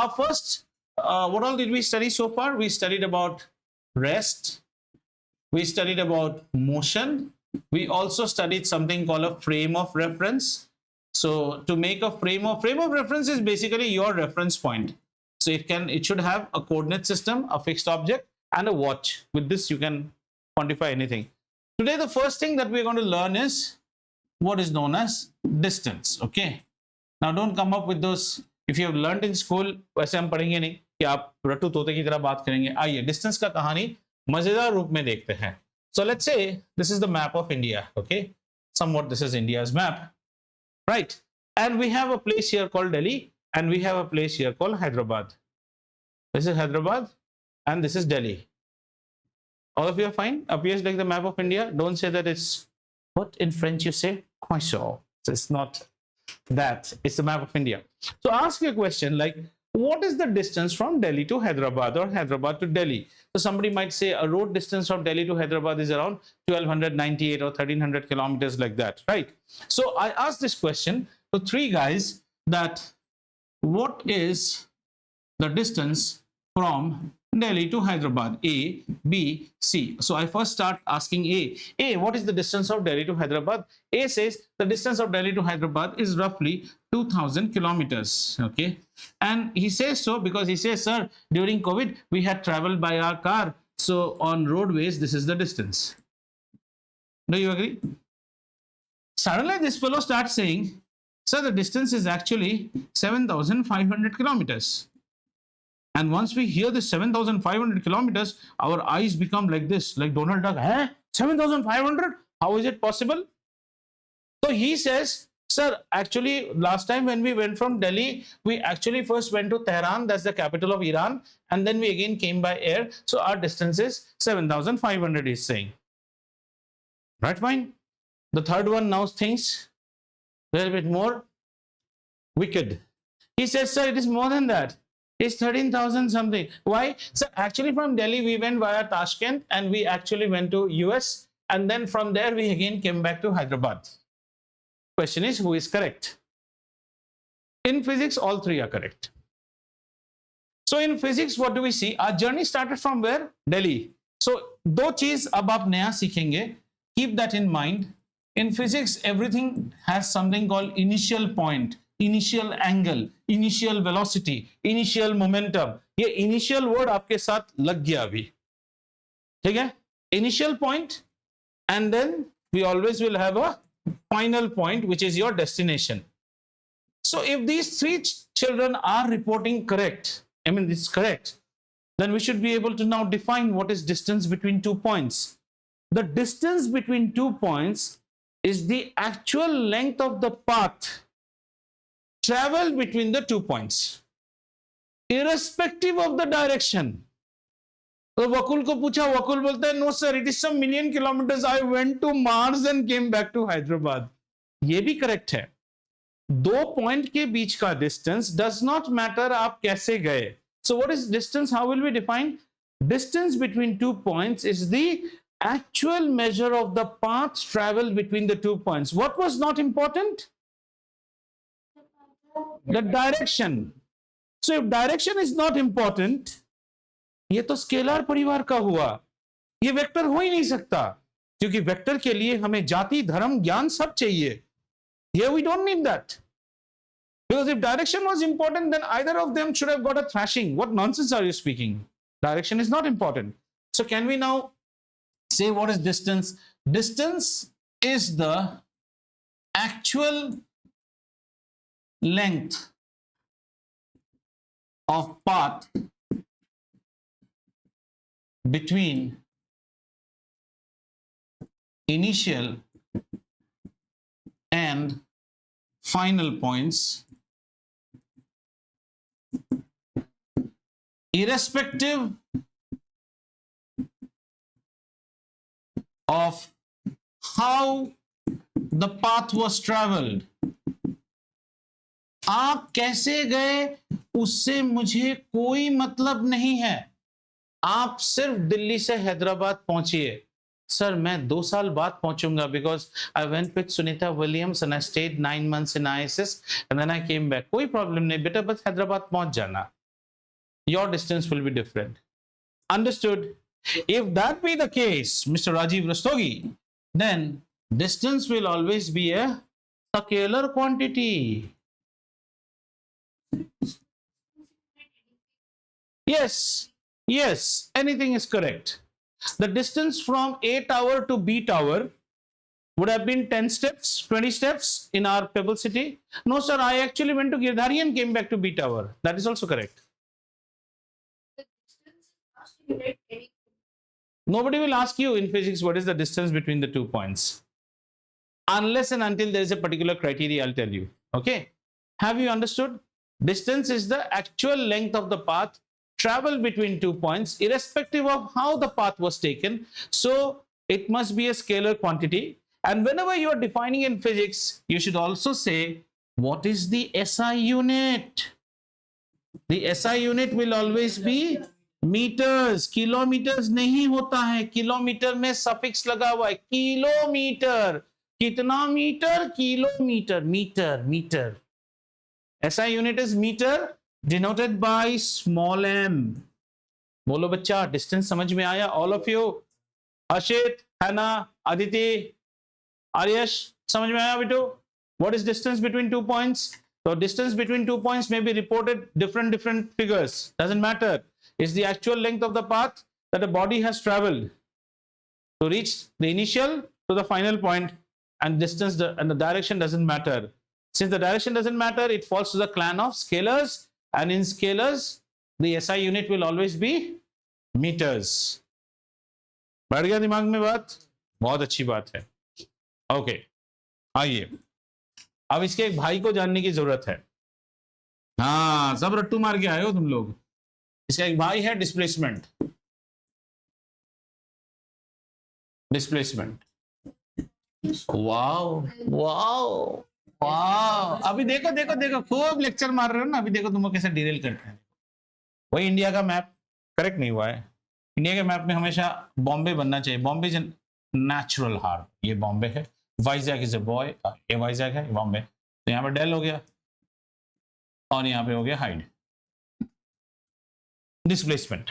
our first, what all did we study so far? We studied about rest. We studied about motion. We also studied something called a frame of reference. So to make a frame of reference is basically your reference point. So it should have a coordinate system, a fixed object, and a watch. With this, you can quantify anything. Today, the first thing that we're going to learn is what is known as distance. Okay. Now, don't come up with those. If you have learned in school, वैसे हम पढ़ेंगे नहीं कि आप रट्टू तोते की तरह बात करेंगे. आइए डिस्टेंस का कहानी मजेदार रूप में देखते हैं. So let's say this is the map of India. Okay, somewhat this is India's map, right? And we have a place here called Delhi, and we have a place here called Hyderabad. This is Hyderabad, and this is Delhi. All of you are fine? Appears like the map of India. Don't say that it's what in French you say croissant. So it's not that. It's the map of India. So ask a question like, what is the distance from Delhi to Hyderabad or Hyderabad to Delhi? So somebody might say a road distance from Delhi to Hyderabad is around 1298 or 1300 kilometers, like that, right? So I asked this question to three guys that what is the distance from Delhi to Hyderabad? A, B, C. So I first start asking A. A, what is the distance of Delhi to Hyderabad? A says the distance of Delhi to Hyderabad is roughly 2000 kilometers. Okay. And he says so because he says, sir, during COVID, we had traveled by our car. So on roadways, this is the distance. Do you agree? Suddenly this fellow starts saying, sir, the distance is actually 7,500 kilometers. And once we hear this 7,500 kilometers, our eyes become like this, like Donald Duck. 7,500? How is it possible? So he says, sir, actually, last time when we went from Delhi, we actually first went to Tehran, that's the capital of Iran, and then we again came by air. So our distance is 7,500, he's saying. Right, fine. The third one now thinks a little bit more wicked. He says, sir, it is more than that. It's 13,000 something. Why? So actually from Delhi, we went via Tashkent and we actually went to US. And then from there, we again came back to Hyderabad. Question is, who is correct? In physics, all three are correct. So in physics, what do we see? Our journey started from where? Delhi. So दो चीज अब आप नया सीखेंगे. Keep that in mind. In physics, everything has something called initial point, initial angle, initial velocity, initial momentum. ये initial word आपके साथ लग गया अभी. ठीक है? Initial point, and then we always will have a final point, which is your destination. So if these three children are reporting correct, I mean this is correct, then we should be able to now define what is distance between 2 points. The distance between 2 points is the actual length of the path traveled between the 2 points, irrespective of the direction. तो वकुल को पूछा, वकुल बोलता है, no sir, it is some million kilometers. I went to Mars and came back to Hyderabad. ये भी correct है. दो point के बीच का distance does not matter आप कैसे गए. So what is distance? How will we define? Distance between 2 points is the actual measure of the path traveled between the 2 points. What was not important? The direction. So if direction is not important, ये तो scalar परिवार का हुआ, ये vector हो ही नहीं सकता, क्योंकि वेक्टर के लिए हमें जाति, धर्म, ज्ञान सब चाहिए. Here we don't need that. Because if direction was important, then either of them should have got a thrashing. What nonsense are you speaking? Direction is not important. So can we now say what is distance? Distance is the actual length of path between initial and final points, irrespective of how the path was traveled. आप कैसे गए उससे मुझे कोई मतलब नहीं है. आप सिर्फ दिल्ली से हैदराबाद पहुंचिए. सर मैं 2 साल बाद पहुंचूंगा because I went with Sunita Williams and I stayed 9 months in ISS and then I came back. कोई प्रॉब्लम नहीं बेटा, बस हैदराबाद पहुंच जाना. your distance will be different. Understood? If that be the case, Mr. Rajiv Rastogi, then distance will always be a scalar quantity. Yes, yes, anything is correct. The distance from A tower to B tower would have been 10 steps, 20 steps in our Pebble City. No, sir, I actually went to Girdhari and came back to B tower. That is also correct. Nobody will ask you in physics what is the distance between the 2 points. Unless and until there is a particular criteria, I'll tell you. Okay? Have you understood? Distance is the actual length of the path traveled between 2 points, irrespective of how the path was taken. So it must be a scalar quantity. And whenever you are defining in physics, you should also say, what is the SI unit? The SI unit will always be meters. Kilometres नहीं होता है, kilometre में suffix लगा हुआ है, kilometre, कितना metre, kilometre, metre, metre. SI unit is meter denoted by small m. बोलो बच्चा, डिस्टेंस समझ में आया? All of you, अशित, हैना, अदिति, आर्यश, समझ में आया बेटो? What is distance between 2 points? So distance between 2 points may be reported different figures. Doesn't matter. It's the actual length of the path that a body has traveled to reach the initial to the final point, and distance and the direction doesn't matter. Since the direction doesn't matter, it falls to the clan of scalars, and in scalars, the SI unit will always be meters. बैठ गया दिमाग में बात? बहुत अच्छी बात है. Okay, आइए अब इसके एक भाई को जानने की जरूरत है. हाँ, सब रट्टू मार के आए हो तुम लोग. इसका एक भाई है displacement. Displacement. Wow wow wow. अभी देखो देखो देखो, खूब लेक्चर मार रहे हो ना. अभी देखो तुमको कैसे डिरेल करते हैं. वही इंडिया का मैप करेक्ट नहीं हुआ है. इंडिया के मैप में हमेशा बॉम्बे बनना चाहिए. Bombay is natural heart. ये बॉम्बे है. Vizag is a boy. ये वाइजैग है, बॉम्बे. तो यहाँ पे डेल हो गया और यहाँ पे हो गया हाइड. डिस्प्लेसमेंट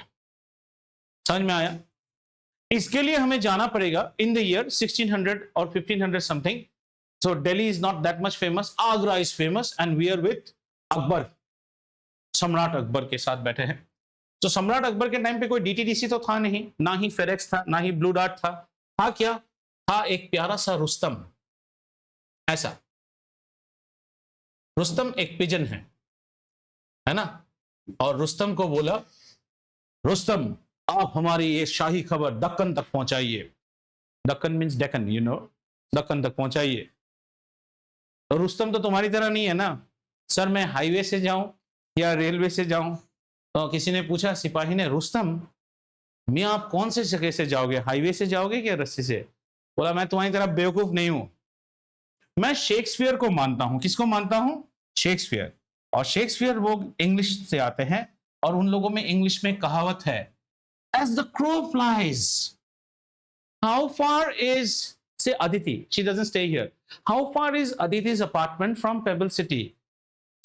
समझ में आया? इसके लिए हमें जाना पड़ेगा इन द ईयर 1600 और 1500 something. So Delhi is not that much famous. Agra is famous and we are with Akbar. सम्राट अकबर के साथ बैठे हैं. तो सम्राट अकबर के टाइम पे कोई डीटीडीसी तो था नहीं, ना ही फेरेक्स था, ना ही ब्लू डार्ट था. था क्या? था एक प्यारा सा रुस्तम. ऐसा रुस्तम एक पिजन है ना. और रुस्तम को बोला, रुस्तम आप हमारी ये शाही खबर दक्कन तक पहुंचाइए. Dakkan means Deccan, you know. Dakkan तक पहुंचाइए. तो रुस्तम तो तुम्हारी तरह नहीं है ना. सर मैं हाईवे से जाऊं या रेलवे से जाऊं? तो किसी ने पूछा, सिपाही ने, रुस्तम मियां आप कौन से जगह से जाओगे, हाईवे से जाओगे क्या रस्सी से? बोला मैं तुम्हारी तरह बेवकूफ नहीं हूं. मैं शेक्सपियर को मानता हूं. किसको मानता हूं? शेक्सपियर. और शेक्सपियर वो इंग्लिश से आते हैं और उन लोगों में इंग्लिश में कहावत है, as the crow flies. How far is, say Aditi, she doesn't stay here, how far is Aditi's apartment from Pebble City?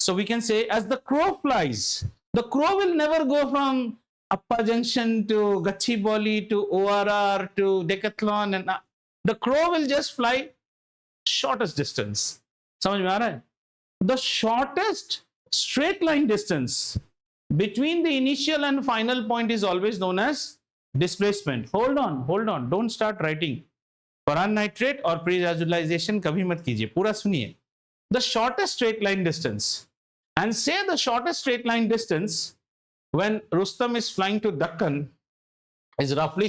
So we can say, as the crow flies, the crow will never go from Appa Junction to Gachibowli to ORR to Decathlon, and the crow will just fly shortest distance. समझ में आ रहा है? The shortest straight line distance between the initial and final point is always known as displacement. Hold on, don't start writing. Furan nitrate और pre-azoylization कभी मत कीजिए, पूरा सुनिए. The shortest straight line distance, and say the shortest straight line distance when Rustam is flying to Deccan is roughly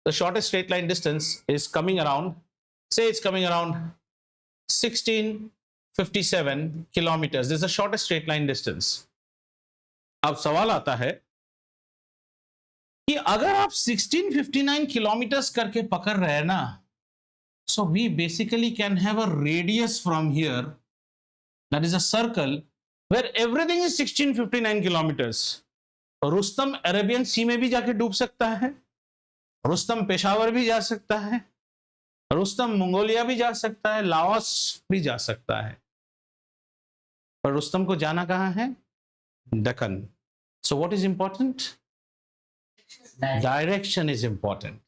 the shortest straight line distance is coming around, say it's coming around 1657 kilometers. This is the shortest straight line distance. अब सवाल आता है कि अगर आप 1659 kilometres करके पकड़ रहे हैं ना, so we basically can have a radius from here, that is a circle where everything is 1659 kilometers. Rustam Arabian Sea में भी जाके डूब सकता है, रुस्तम पेशावर भी जा सकता है, रुस्तम मंगोलिया भी जा सकता है, लाओस भी जा सकता है. पर रुस्तम को जाना कहाँ है? Deccan. So what is important? Direction is important.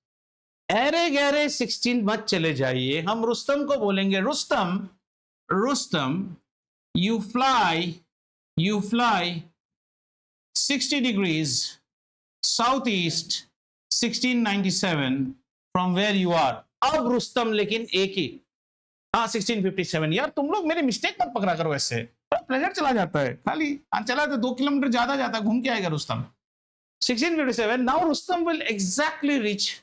अरे गहरे 16 मत चले जाइए. हम रुस्तम को बोलेंगे Rustam, Rustam, you fly 60 degrees southeast 1697 from where you are. अब रुस्तम लेकिन एक ही, हाँ 1657. यार तुम लोग मेरे मिस्टेक मत पकड़ा करो ऐसे. प्लेजर चला जाता है खाली, चला तो 2 किलोमीटर ज्यादा जाता है, घूम के आएगा Rustam. 1657. Now Rustam will exactly reach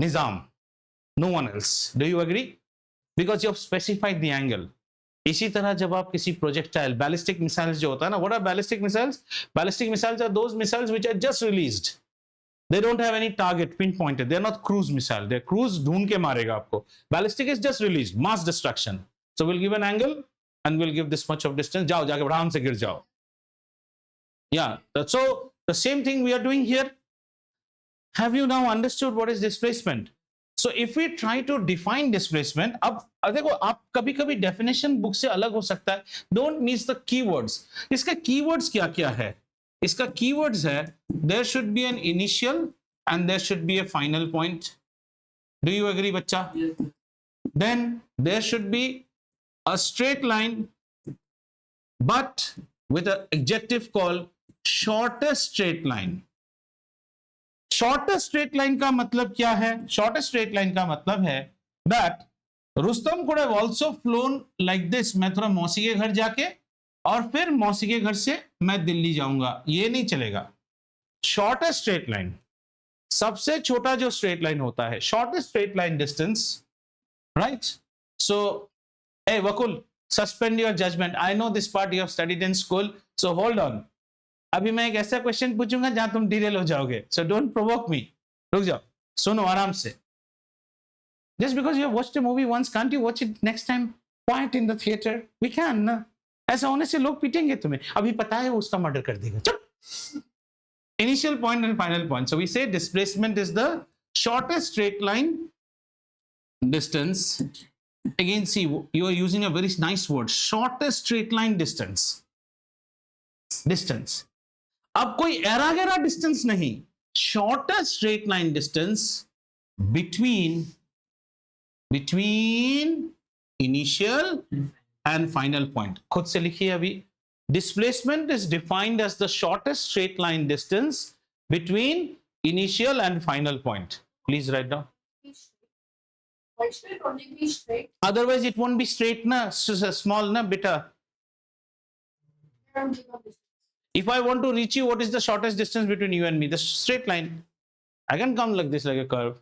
Nizam. No one else. Do you agree? Because you have specified the angle. इसी तरह जब आप किसी प्रोजेक्टाइल, बैलिस्टिक मिसाइल्स जो होता है ना, what are ballistic missiles? Ballistic missiles are those missiles which are just released. They don't have any target pinpointed. They are not cruise missile. They are cruise ढूंढ के मारेगा आपको. Ballistic is just released, mass destruction. So we'll give an angle and we'll give this much of distance. जाओ जाके आराम से गिर जाओ. Yeah. So the same thing we are doing here. Have you now understood what is displacement? So if we try to define displacement, अब देखो आप कभी-कभी definition book से अलग हो सकता है. Don't miss the keywords. इसका keywords क्या-क्या है? इसका keywords है there should be an initial and there should be a final point. Do you agree, बच्चा? Yes. Then there should be a straight line, but with an adjective called shortest straight line. Shortest straight line का मतलब क्या है? Shortest straight line का मतलब है that Rustam could have also flown like this. मैं थोड़ा मौसी के घर जाके और फिर मौसी के घर से मैं दिल्ली जाऊंगा, ये नहीं चलेगा. Shortest straight line, सबसे छोटा जो straight line होता है, shortest straight line distance, right? So, hey Vakul, suspend your judgment. I know this part you have studied in school, so hold on. अभी मैं एक ऐसा क्वेश्चन पूछूंगा जहां तुम डिटेल हो जाओगे. So don't provoke me. रुक जाओ, सुनो आराम से. Just because you have watched a movie once, can't you watch it next time quiet in the theatre? We can ना. ऐसा होने से लोग पीटेंगे तुम्हें. अभी पता है वो उसका मर्डर कर देगा. चुप. Initial point and final point. So we say displacement is the shortest straight line distance. Again, see, you are using a very nice word, shortest straight line distance. Distance. अब कोई एरा गैरा डिस्टेंस नहीं. Shortest straight line distance between initial and final point. खुद से लिखिए अभी. Displacement is defined as the shortest straight line distance between initial and final point. Please write down. Why should it only be straight? Otherwise it won't be straight na, small na beta. If I want to reach you, what is the shortest distance between you and me? The straight line. I can come like this, like a curve.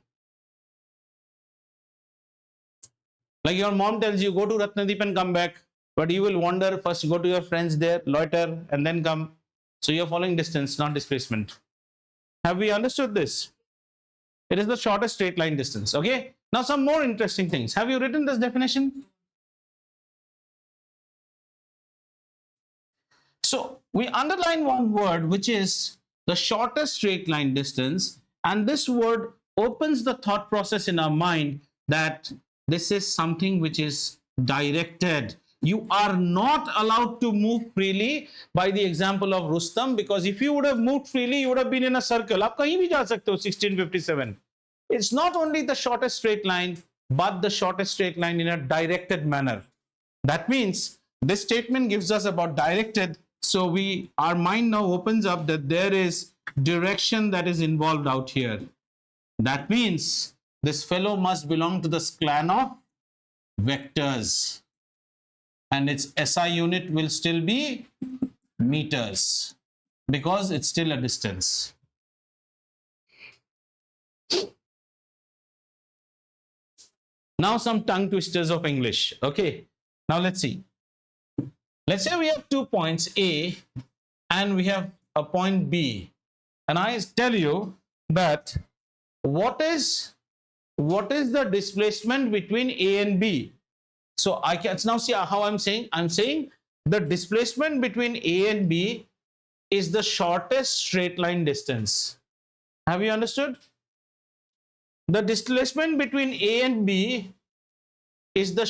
Like your mom tells you, go to Ratnadeep and come back. But you will wander first, go to your friends there, loiter, and then come. So you're following distance, not displacement. Have we understood this? It is the shortest straight line distance, okay? Now some more interesting things. Have you written this definition? So we underline one word which is the shortest straight line distance, and this word opens the thought process in our mind that this is something which is directed. You are not allowed to move freely by the example of Rustam, because if you would have moved freely, you would have been in a circle. आप कहीं भी जा सकते हो 1657. It's not only the shortest straight line, but the shortest straight line in a directed manner. That means this statement gives us about directed. So our mind now opens up that there is direction that is involved out here. That means this fellow must belong to the clan of vectors. And its SI unit will still be meters, because it's still a distance. Now some tongue twisters of English. Okay, now let's see. Let's say we have 2 points A and we have a point B, and I tell you that what is the displacement between A and B. So I can now see how I'm saying the displacement between A and B is the shortest straight line distance. Have you understood? The displacement between A and B is the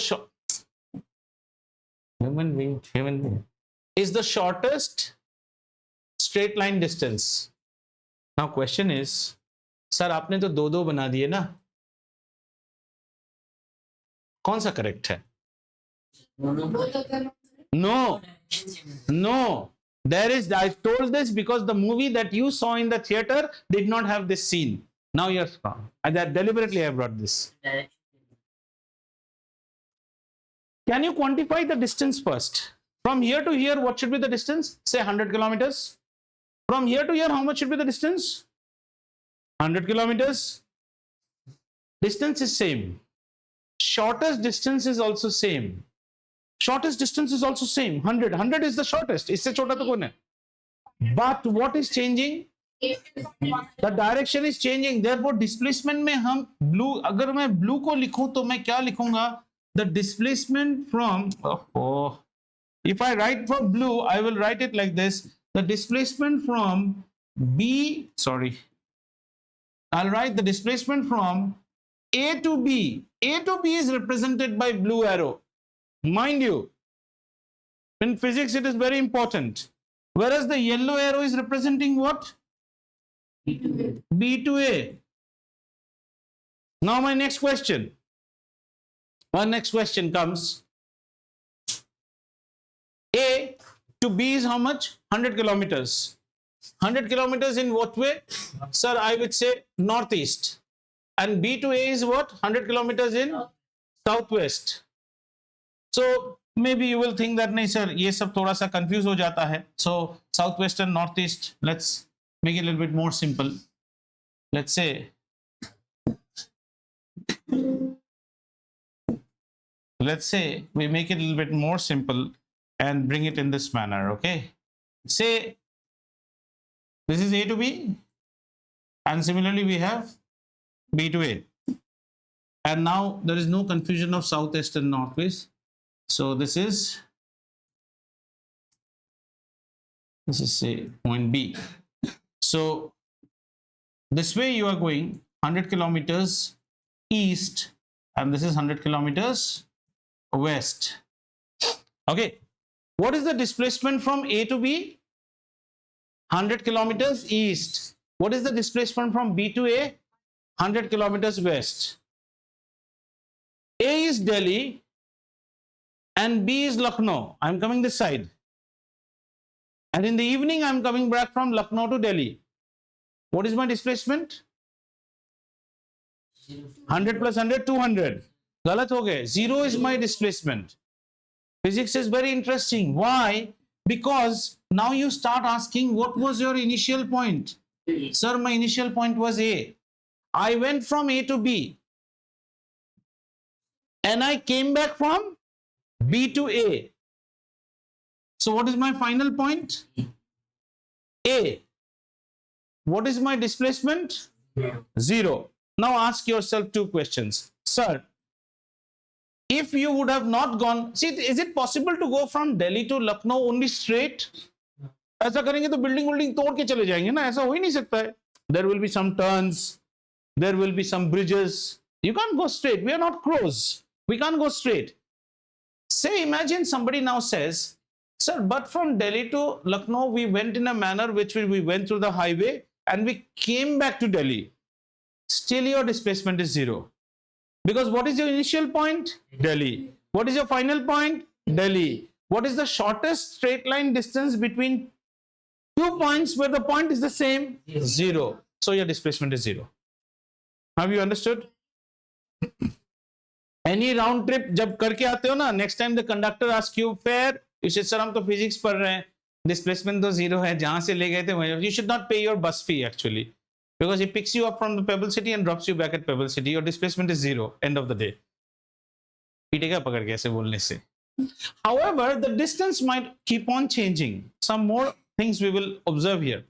human being is the shortest straight line distance. Now question is, sir आपने तो दो दो बना दिए ना, कौन सा correct है? No, no. There is, I told this because the movie that you saw in the theater did not have this scene. Now you're wrong. Deliberately I brought this. Can you quantify the distance first? From here to here, what should be the distance? Say 100 kilometers. From here to here, how much should be the distance? 100 kilometers. Distance is same. Shortest distance is also same. Shortest distance is also same. 100. 100 is the shortest. इससे छोटा तो कौन है? But what is changing? The direction is changing. Therefore, displacement में हम blue, अगर मैं blue को लिखूं तो मैं क्या लिखूंगा? The displacement from, if I write for blue, I will write it like this. The displacement from B, I'll write the displacement from A to B. A to B is represented by blue arrow. Mind you, in physics it is very important. Whereas the yellow arrow is representing what? B to A. Now my next question. My next question comes. A to B is how much? 100 kilometers. 100 kilometers in what way? Sir, I would say northeast. And B to A is what? 100 kilometers in southwest. So maybe you will think that nahi sir, ये सब थोड़ा सा confuse हो जाता है. So southwest and northeast, let's make it a little bit more simple. Let's say we make it a little bit more simple and bring it in this manner, okay? Say this is A to B, and similarly we have B to A. And now there is no confusion of southwest and northwest. So this is say point B. So this way you are going 100 kilometers east, and this is 100 kilometers west. Okay, what is the displacement from A to B? 100 kilometers east. What is the displacement from B to A? 100 kilometers west. A is Delhi and B is Lucknow. I'm coming this side. And in the evening, I'm coming back from Lucknow to Delhi. What is my displacement? 100 plus 100, 200. Galat ho gaye. 0 is my displacement. Physics is very interesting. Why? Because now you start asking, what was your initial point? Sir, my initial point was A. I went from A to B. And I came back from B to A. So what is my final point? A. What is my displacement? 0. Now ask yourself two questions. Sir, if you would have not gone, see, is it possible to go from Delhi to Lucknow only straight? ऐसा करेंगे तो building तोड़ के चले जाएंगे ना, ऐसा हो ही नहीं सकता है. There will be some turns, there will be some bridges. You can't go straight. We are not crows. We can't go straight. Say, imagine somebody now says, sir, but from Delhi to Lucknow, we went in a manner which we went through the highway and we came back to Delhi. Still your displacement is 0. Because what is your initial point? Delhi. What is your final point? Delhi. What is the shortest straight line distance between 2 points where the point is the same? 0. So your displacement is 0. Have you understood? Any round trip जब करके आते हो ना, next time the conductor asks you fare, you should sir हम तो physics पढ़ रहे हैं, displacement तो 0 है, जहाँ से ले गए थे, you should not pay your bus fee actually, because he picks you up from the Pebble City and drops you back at Pebble City. Your displacement is 0, end of the day. पीटेगा पकड़ के ऐसे बोलने से. However, the distance might keep on changing. Some more things we will observe here.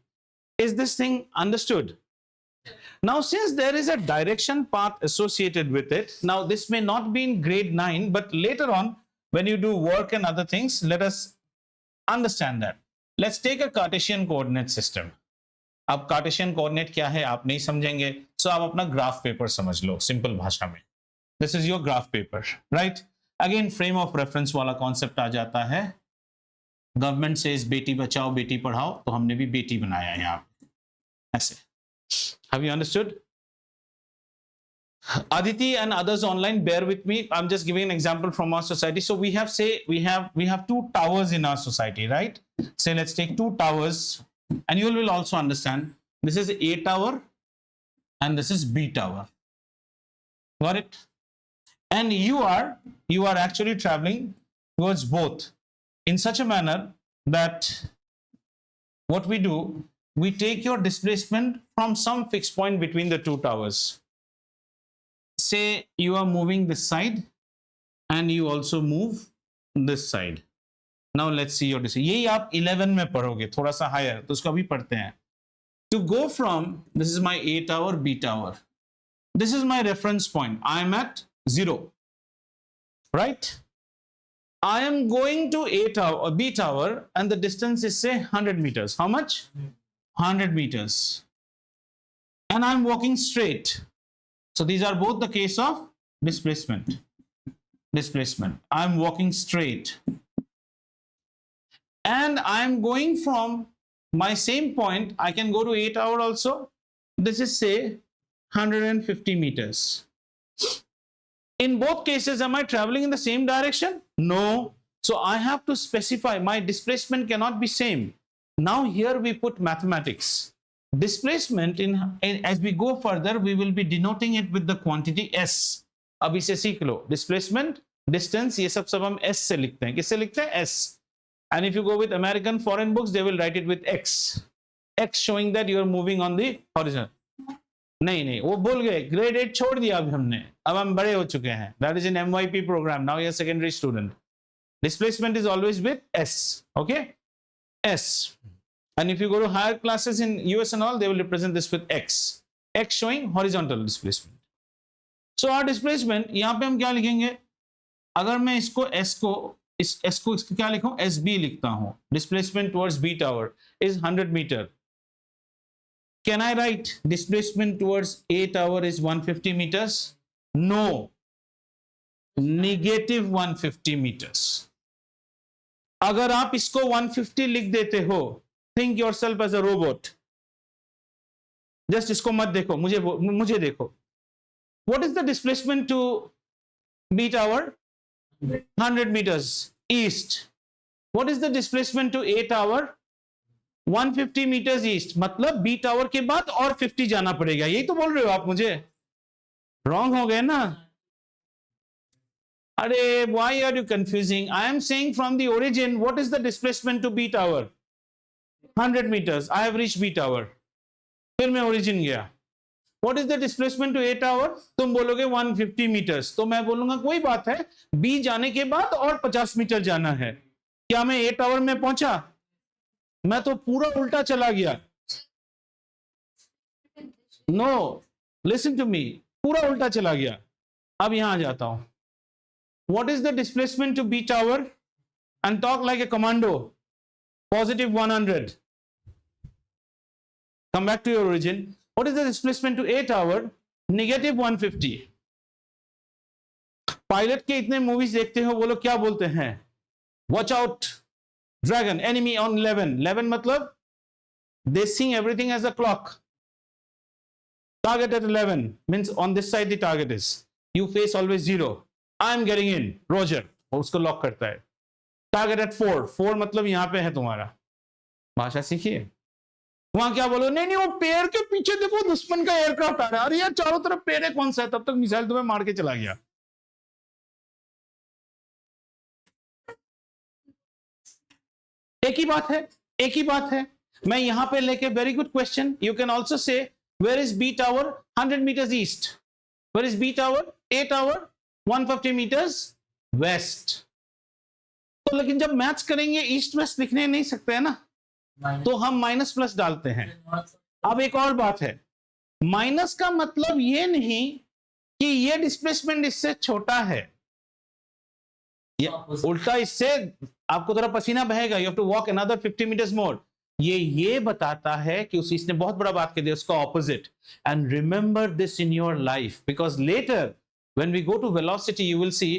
Is this thing understood? Now, since there is a direction path associated with it, now this may not be in grade 9, but later on, when you do work and other things, let us understand that. Let's take a Cartesian coordinate system. अब Cartesian coordinate क्या है आप नहीं समझेंगे, so आप अपना graph paper समझ लो, simple भाषा में. This is your graph paper, right? Again frame of reference वाला कॉन्सेप्ट आ जाता है. गवर्नमेंट से बेटी बचाओ बेटी पढ़ाओ, तो हमने भी बेटी बनाया है यहाँ पे ऐसे. Have you understood? Aditi and others online, bear with me. I'm just giving an example from our society. So we have two towers in our society, right? Say let's take two towers, and you will also understand. This is A tower, and this is B tower. Got it? And you are actually traveling towards both in such a manner that what we do, we take your displacement from some fixed point between the two towers. Say you are moving this side and you also move this side. Now let's see your displacement. यही आप 11 में पढ़ोगे, थोड़ा सा higher, तो उसको अभी पढ़ते हैं. To go from, this is my A tower, B tower. This is my reference point. I am at 0, right? I am going to A tower or B tower, and the distance is say 100 meters. How much? 100 meters. And I'm walking straight. So these are both the case of displacement. Displacement. I'm walking straight. And I'm going from my same point. I can go to A tower also. This is say 150 meters. In both cases, am I traveling in the same direction? No. So I have to specify my displacement cannot be same. Now here we put mathematics. Displacement as we go further, we will be denoting it with the quantity s. अब इसे सीख लो. Displacement, distance, ये सब हम s से लिखते हैं. किससे लिखते हैं? S. And if you go with American foreign books, they will write it with x. X showing that you are moving on the horizon. नहीं वो भूल गए. Grade 8 छोड़ दिया अभी हमने. अब हम बड़े हो चुके हैं. That is in MYP program. Now you are secondary student. Displacement is always with s. Okay? S. And if you go to higher classes in US and all, they will represent this with x. X showing horizontal displacement. So our displacement, यहाँ पे हम क्या लिखेंगे? अगर मैं इस S को क्या लिखूं? SB लिखता हूं. Displacement towards B tower is 100 meter. Can I write displacement towards A tower is 150 meters? No. Negative 150 meters. अगर आप इसको 150 लिख देते हो, think yourself as a robot. Just इसको मत देखो, मुझे देखो. What is the displacement to B tower? 100 meters east. What is the displacement to A tower? 150 meters east. मतलब B tower के बाद और 50 जाना पड़ेगा. यही तो बोल रहे हो आप मुझे? Wrong हो गए ना? अरे, why are you confusing? I am saying from the origin, what is the displacement to B tower? 100 meters. I have reached B tower. फिर मैं origin गया. What is the displacement to A tower? तुम बोलोगे 150 meters. तो मैं बोलूंगा कोई बात है. B जाने के बाद और 50 मीटर जाना है. क्या मैं A tower में पहुंचा? मैं तो पूरा उल्टा चला गया. No. Listen to me. पूरा उल्टा चला गया. अब यहां जाता हूं. What is the displacement to B tower? And talk like a commando. Positive 100. Come back to your origin. What is the displacement to A tower? Negative 150. Pilot के इतने मूवीज देखते हो, वो लोग क्या बोलते हैं? Watch out, dragon, enemy on 11. 11 मतलब they see everything as a clock. Target at 11 means on this side the target is. You face always 0. I am getting in. Roger. वो उसको लॉक करता है. Target at 4. 4 मतलब यहाँ पे है तुम्हारा. भाषा सीखिए. वहां क्या बोलो? नहीं वो पेड़ के पीछे देखो, दुश्मन का एयरक्राफ्ट आ रहा है. अरे यार, चारों तरफ पेड़ है, कौन सा है? तब तक मिसाइल तुम्हें मार के चला गया. एक ही बात है. मैं यहां पे लेके, very good question. You can also say where is B tower? 100 meters east. Where is B tower? A tower 150 meters west. तो लेकिन जब मैच करेंगे ईस्ट वेस्ट लिखने नहीं सकते हैं ना, तो हम माइनस प्लस डालते हैं. अब एक और बात है, माइनस का मतलब ये नहीं कि ये डिस्प्लेसमेंट इससे छोटा है. उल्टा इससे आपको थोड़ा पसीना बहेगा. You have to walk another 50 meters more. ये बताता है कि इसने बहुत बड़ा बात कर दिया, उसका opposite. And remember this in your life, because later when we go to velocity you will see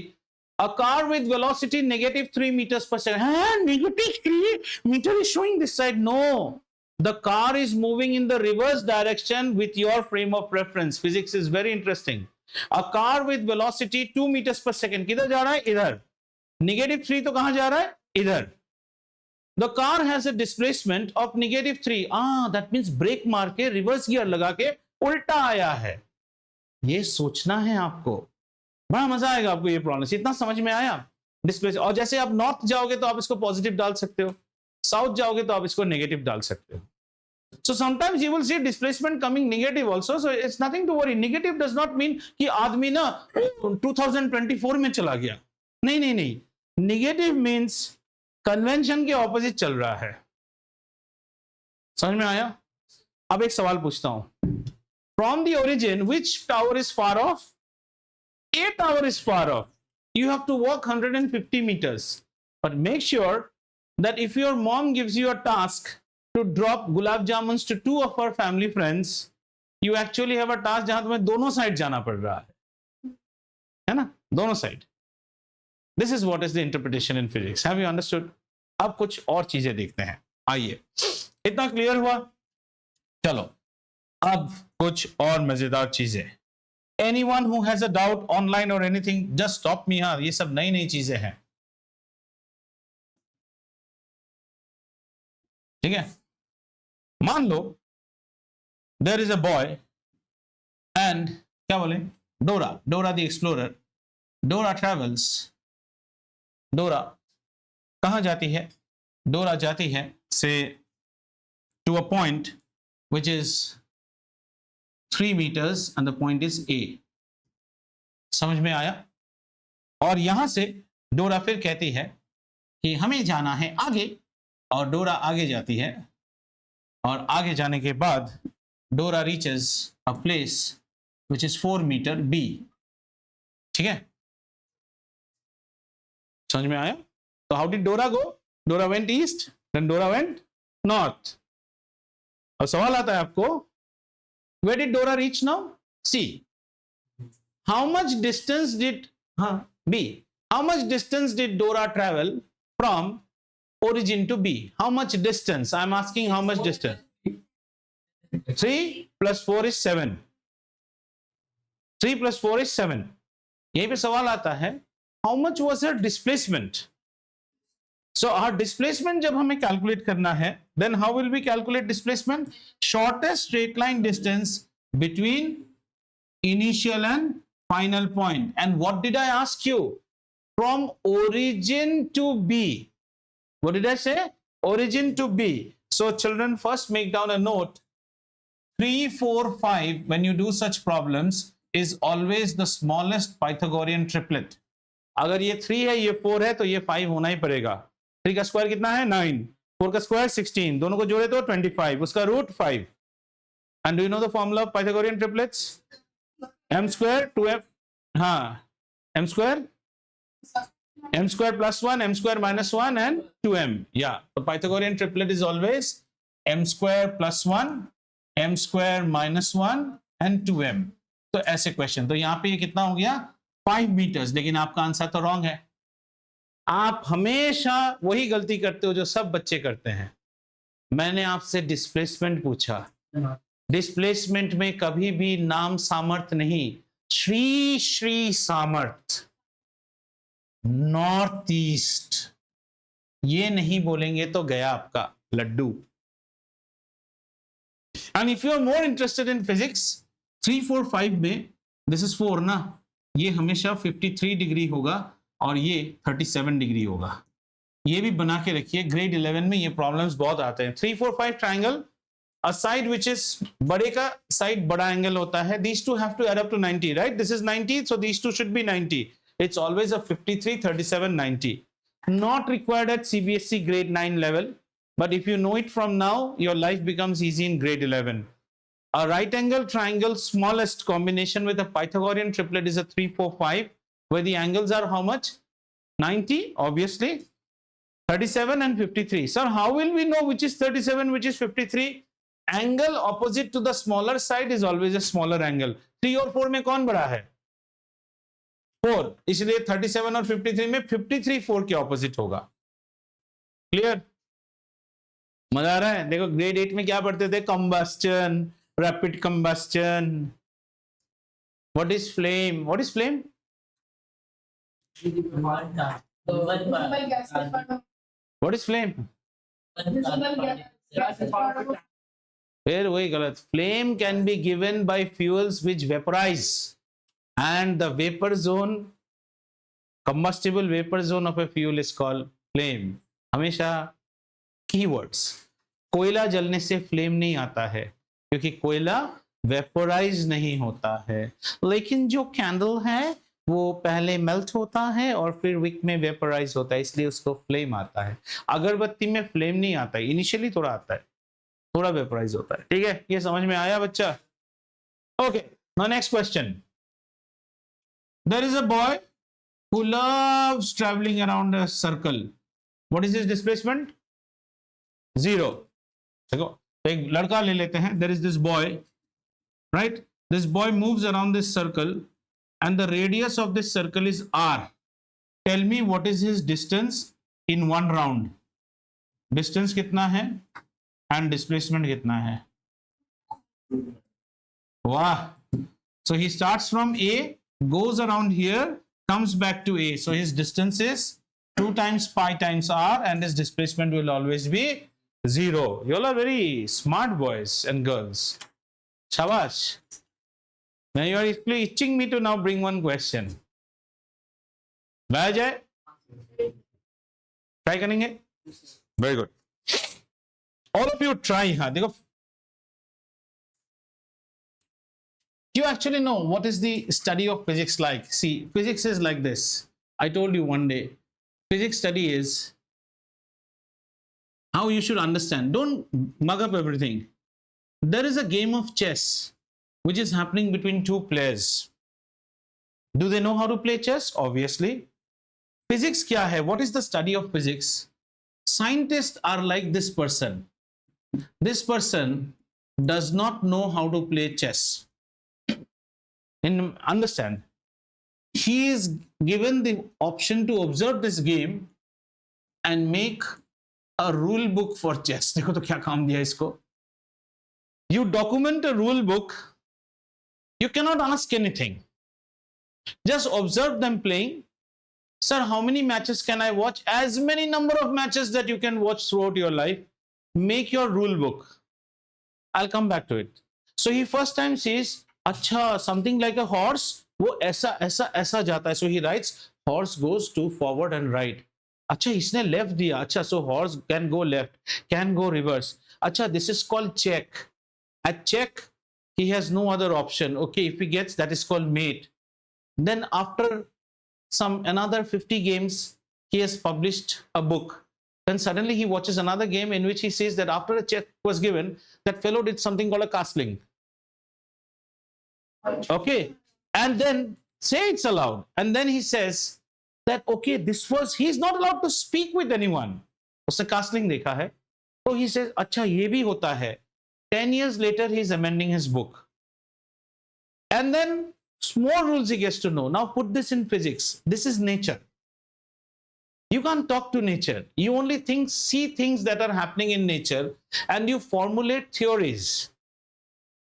A car with velocity -3 meters per second. -3 meter is showing this side. No, the car is moving in the reverse direction with your frame of reference. Physics is very interesting. A car with velocity 2 meters per second. किधर जा रहा है? इधर. -3 तो कहां जा रहा है? इधर. The car has a displacement of -3. That means break मार के रिवर्स गियर लगा के उल्टा आया है. ये सोचना है आपको. बड़ा मजा आएगा आपको ये प्रॉब्लम. इतना समझ में आया? डिस्प्लेस. और जैसे आप नॉर्थ जाओगे तो आप इसको पॉजिटिव डाल सकते हो, साउथ जाओगे तो आप इसको नेगेटिव डाल सकते हो. So sometimes you will see displacement coming negative also. So it's nothing to worry. Negative does not mean कि आदमी ना 2024 में चला गया. नहीं नहीं नहीं. Negative means कन्वेंशन के ऑपोजिट चल रहा है. समझ में आया? अब एक सवाल पूछता हूं. From the origin, which tower is far off? A tower is far off. You have to walk 150 meters. But make sure that if your mom gives you a task to drop gulab jamuns to 2 of her family friends, you actually have a task जहां तुम्हें दोनों side जाना पड़ रहा है ना? दोनों side. This is what is the interpretation in physics. Have you understood? अब कुछ और चीजें देखते हैं. आइए. इतना क्लियर हुआ? चलो. अब कुछ और मजेदार चीजें. Anyone who has a doubt online or anything, just stop me. हाँ, ये सब नई नई चीजें हैं. ठीक है? मान लो there is a boy and क्या बोले? Dora the explorer. Dora travels. Dora कहां जाती है? Dora जाती है say to a point which is 3 meters and the point is A. समझ में आया? और यहां से डोरा फिर कहती है कि हमें जाना है आगे, और डोरा आगे जाती है, और आगे जाने के बाद डोरा reaches a place which is 4 meter B. ठीक है? समझ में आया? तो how did Dora go? Dora went east, then Dora went north. अब सवाल आता है आपको, where did Dora reach now? C. How much distance did B? How much distance did Dora travel from origin to B? How much distance? I'm asking how much distance? 3 plus 4 is 7. 3 plus 4 is 7. यहीं पे सवाल आता है, how much was her displacement? So our displacement जब हमें calculate करना है, then how will we calculate displacement? Shortest straight line distance between initial and final point. And what did I ask you? From origin to B. What did I say? Origin to B. So children, first make down a note. 3, 4, 5, when you do such problems, is always the smallest Pythagorean triplet. अगर ये 3 है, ये 4 है, तो ये 5 होना ही पड़ेगा. 3 का स्क्वायर कितना है? 9. 4 का स्क्वायर 16. दोनों को जोड़े तो 25. उसका root 5. And do you know the formula of Pythagorean triplets? M square 2m. हाँ, M square plus 1, M square minus 1 and 2m. Yeah, the Pythagorean triplet is always M square plus 1, M square minus 1 and 2m. तो ऐसे question. तो यहाँ पे ये कितना हो गया? 5 meters. लेकिन आपका आंसर तो रॉन्ग है. आप हमेशा वही गलती करते हो जो सब बच्चे करते हैं. मैंने आपसे डिस्प्लेसमेंट पूछा. डिस्प्लेसमेंट में कभी भी नाम सामर्थ्य नहीं. श्री श्री सामर्थ्य, नॉर्थ ईस्ट, ये नहीं बोलेंगे तो गया आपका laddoo. And if you are more interested in physics, 3, 4, 5 में, दिस इज 4 ना, ये हमेशा 53 डिग्री होगा और ये 37 डिग्री होगा. ये भी बना के रखिए. ग्रेड 11 में ये प्रॉब्लम्स बहुत आते हैं. 3, 4, 5 triangle, a side which is बड़े का साइड बड़ा एंगल होता है. These two have to add up to 90, right? This is 90, so these two should be 90. It's always a 53, 37, 90. Not required at CBSE grade 9 level, but if you know it from now, your life becomes easy in grade 11. A right angle triangle smallest combination with a Pythagorean triplet is a 3, 4, 5, where the angles are how much? 90, obviously. 37 and 53. Sir, how will we know which is 37, which is 53? Angle opposite to the smaller side is always a smaller angle. 3 और 4 में कौन बड़ा है? 4, इसलिए 37 और 53 में 53 4 के opposite होगा। क्लियर? मजा आ रहा है? देखो ग्रेड 8 में क्या पढ़ते थे? Combustion, rapid combustion. What is flame? What is flame? Visible gas is part of. What is flame? Visible gas is part of. फिर वही गलत। Flame can be given by fuels which vaporise and the vapour zone, combustible vapour zone of a fuel is called flame. हमेशा keywords, कोयला जलने से flame नहीं आता है क्योंकि कोयला वेपोराइज नहीं होता है, लेकिन जो कैंडल है वो पहले मेल्ट होता है और फिर विक में वेपोराइज होता है, इसलिए उसको फ्लेम आता है। अगरबत्ती में फ्लेम नहीं आता है, इनिशियली थोड़ा आता है, थोड़ा वेपोराइज होता है। ठीक है, ये समझ में आया बच्चा? Okay, now next question. There is a boy who loves traveling around a circle. What is his displacement? 0. देखो, तो एक लड़का ले लेते हैं। There is this boy, right? This boy moves around this circle and the radius of this circle is r. Tell me what is his distance in one round. Distance कितना है and displacement कितना है? वाह! So he starts from A, goes around here, comes back to A. So his distance is 2 times pi times r and his displacement will always be 0. You all are very smart boys and girls. Shabash. Now you are actually itching me to now bring one question. लाया जाए? Try करेंगे? Very good. All of you try. हाँ देखो, you actually know what is the study of physics like. See, physics is like this. I told you one day, physics study is how you should understand. Don't mug up everything. There is a game of chess which is happening between two players. Do they know how to play chess? Obviously. Physics क्या है? What is the study of physics? Scientists are like this person. This person does not know how to play chess. And understand, he is given the option to observe this game and make a rule book for chess. देखो तो क्या काम दिया इसको? You document a rule book. You cannot ask anything. Just observe them playing. Sir, how many matches can I watch? As many number of matches that you can watch throughout your life. Make your rule book. I'll come back to it. So he first time says, अच्छा, something like a horse, वो ऐसा ऐसा ऐसा जाता है. So he writes, horse goes to forward and right. अच्छा, इसने left दिया. अच्छा, so horse can go left, can go reverse. अच्छा, this is called check. At check, he has no other option. Okay, if he gets, that is called mate. Then after another 50 games, he has published a book. Then suddenly he watches another game in which he says that after a check was given, that fellow did something called a castling. Okay, and then say it's allowed, and then he says that okay, this was, he's not allowed to speak with anyone. उसने castling देखा है, तो he says अच्छा ये भी होता है. 10 years later he is amending his book, and then more rules he gets to know. Now put this in physics. This is nature. You can't talk to nature. You only see things that are happening in nature, and you formulate theories.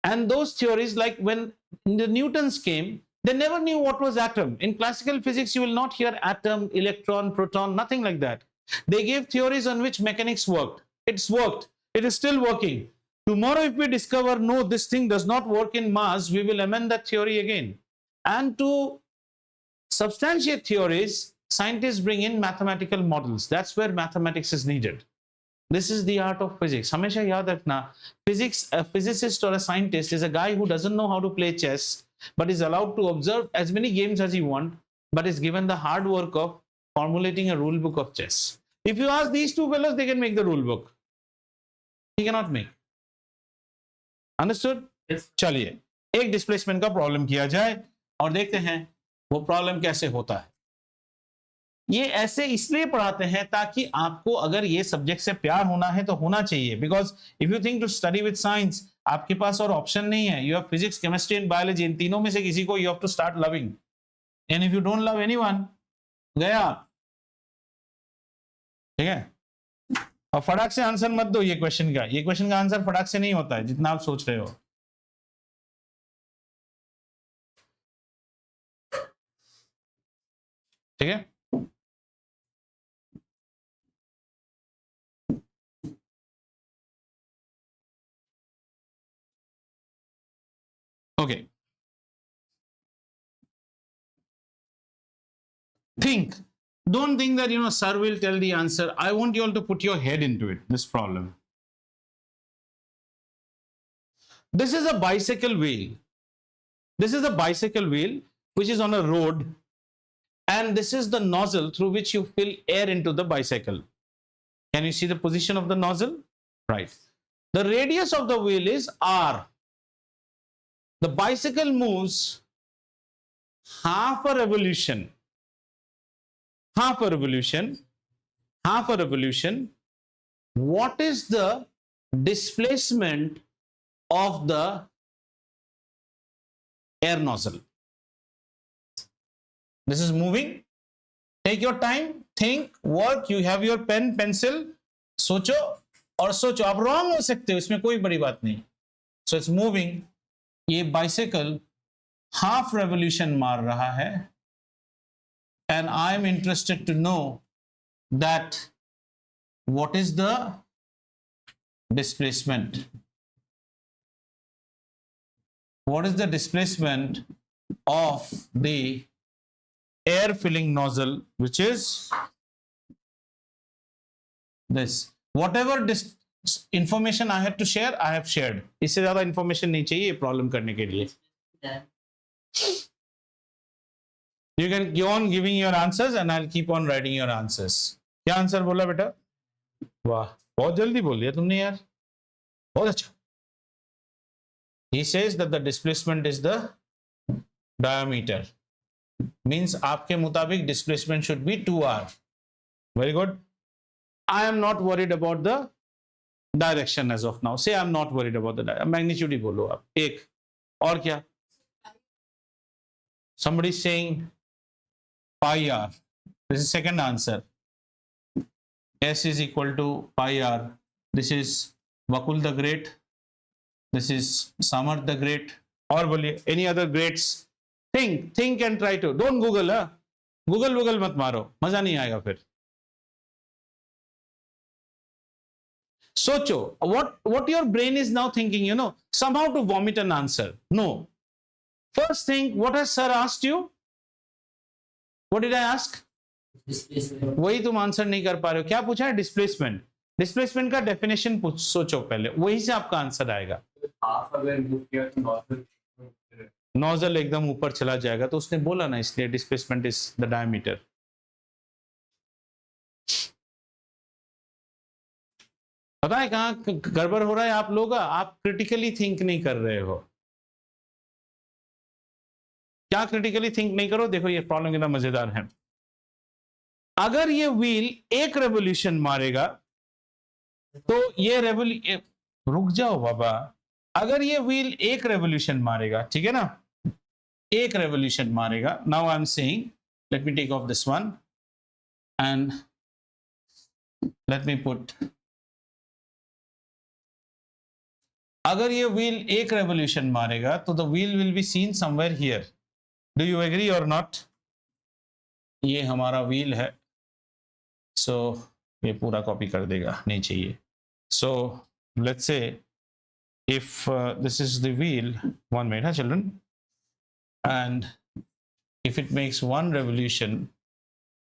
And those theories, like when the Newtons came, they never knew what was atom. In classical physics, you will not hear atom, electron, proton, nothing like that. They gave theories on which mechanics worked. It's worked. It is still working. Tomorrow, if we discover, no, this thing does not work in Mars, we will amend that theory again. And to substantiate theories, scientists bring in mathematical models. That's where mathematics is needed. This is the art of physics. हमेशा याद रखना, physics, a physicist or a scientist is a guy who doesn't know how to play chess, but is allowed to observe as many games as he wants, but is given the hard work of formulating a rule book of chess. If you ask these two fellows, they can make the rule book. He cannot make. Understood? Yes. चलिए एक displacement का problem किया जाए और देखते हैं वो problem कैसे होता है. ये ऐसे इसलिए पढ़ाते हैं ताकि आपको अगर ये सब्जेक्ट से प्यार होना है तो होना चाहिए. Because if you think to study with science, आपके पास और ऑप्शन नहीं है. You have physics, chemistry and biology. इन तीनों में से किसी को you have to start loving. And if you don't love anyone, गया। ठीक है, और फटाक से आंसर मत दो ये क्वेश्चन का, ये क्वेश्चन का आंसर फटाक से नहीं होता है जितना आप सोच रहे हो। ठीक है, okay. Think. Don't think that, sir will tell the answer. I want you all to put your head into it, this problem. This is a bicycle wheel. This is a bicycle wheel which is on a road, and this is the nozzle through which you fill air into the bicycle. Can you see the position of the nozzle? Right. The radius of the wheel is R. The bicycle moves half a revolution. Half a revolution. What is the displacement of the air nozzle? This is moving. Take your time, think, work. You have your pen, pencil. सोचो और सोचो, आप wrong हो सकते हो, इसमें कोई बड़ी बात नहीं। So it's moving. ये बाइसाइकिल हाफ रेवोल्यूशन मार रहा है, and I am interested to know that what is the displacement? What is the displacement of the air filling nozzle, which is this? Whatever information I had to share, I have shared. इससे ज्यादा information नहीं चाहिए problem करने के लिए। You can go on giving your answers and I'll keep on writing your answers. क्या answer बोला बेटा? वाह, बहुत जल्दी बोल दिया तुमने यार, बहुत अच्छा। He says that the displacement is the diameter. Means आपके मुताबिक displacement should be 2r. Very good. I am not worried about the direction as of now. Say I'm not worried about the magnitude ही बोलो आप। एक और क्या? Somebody is saying pi r. This is second answer. S is equal to pi r. This is Vakul the Great. This is Samarth the Great. और बोलिए any other greats? Think and try to. Don't Google, huh? Google मत मारो, मजा नहीं आएगा फिर। सोचो, what your brain is now thinking, somehow to vomit an answer. No. First think, what has sir asked you? What did I ask? Displacement. वही तुम answer नहीं कर पा रहे हो। क्या पूछा है? डिस्प्लेसमेंट। डिस्प्लेसमेंट का डेफिनेशन सोचो पहले, वही से आपका आंसर आएगा। नोजल एकदम ऊपर चला जाएगा, तो उसने बोला ना, इसलिए डिस्प्लेसमेंट इज द डायमीटर। पता है कहाँ गड़बड़ हो रहा है आप लोगों का? आप क्रिटिकली थिंक नहीं कर रहे हो। क्या क्रिटिकली थिंक नहीं करो? देखो ये प्रॉब्लम कितना मजेदार है। अगर ये व्हील एक रेवोल्यूशन मारेगा तो ये रुक जाओ बाबा। अगर ये व्हील एक रेवोल्यूशन मारेगा, ठीक है ना, एक रेवोल्यूशन मारेगा। Now I am saying, let me take off this one and let me put, अगर ये व्हील एक रेवोल्यूशन मारेगा तो the wheel will be seen somewhere here. Do you agree और नॉट? ये हमारा व्हील है, सो ये पूरा कॉपी कर देगा, नहीं चाहिए। So let's say if this is the wheel, 1 minute, children, and if it makes one revolution,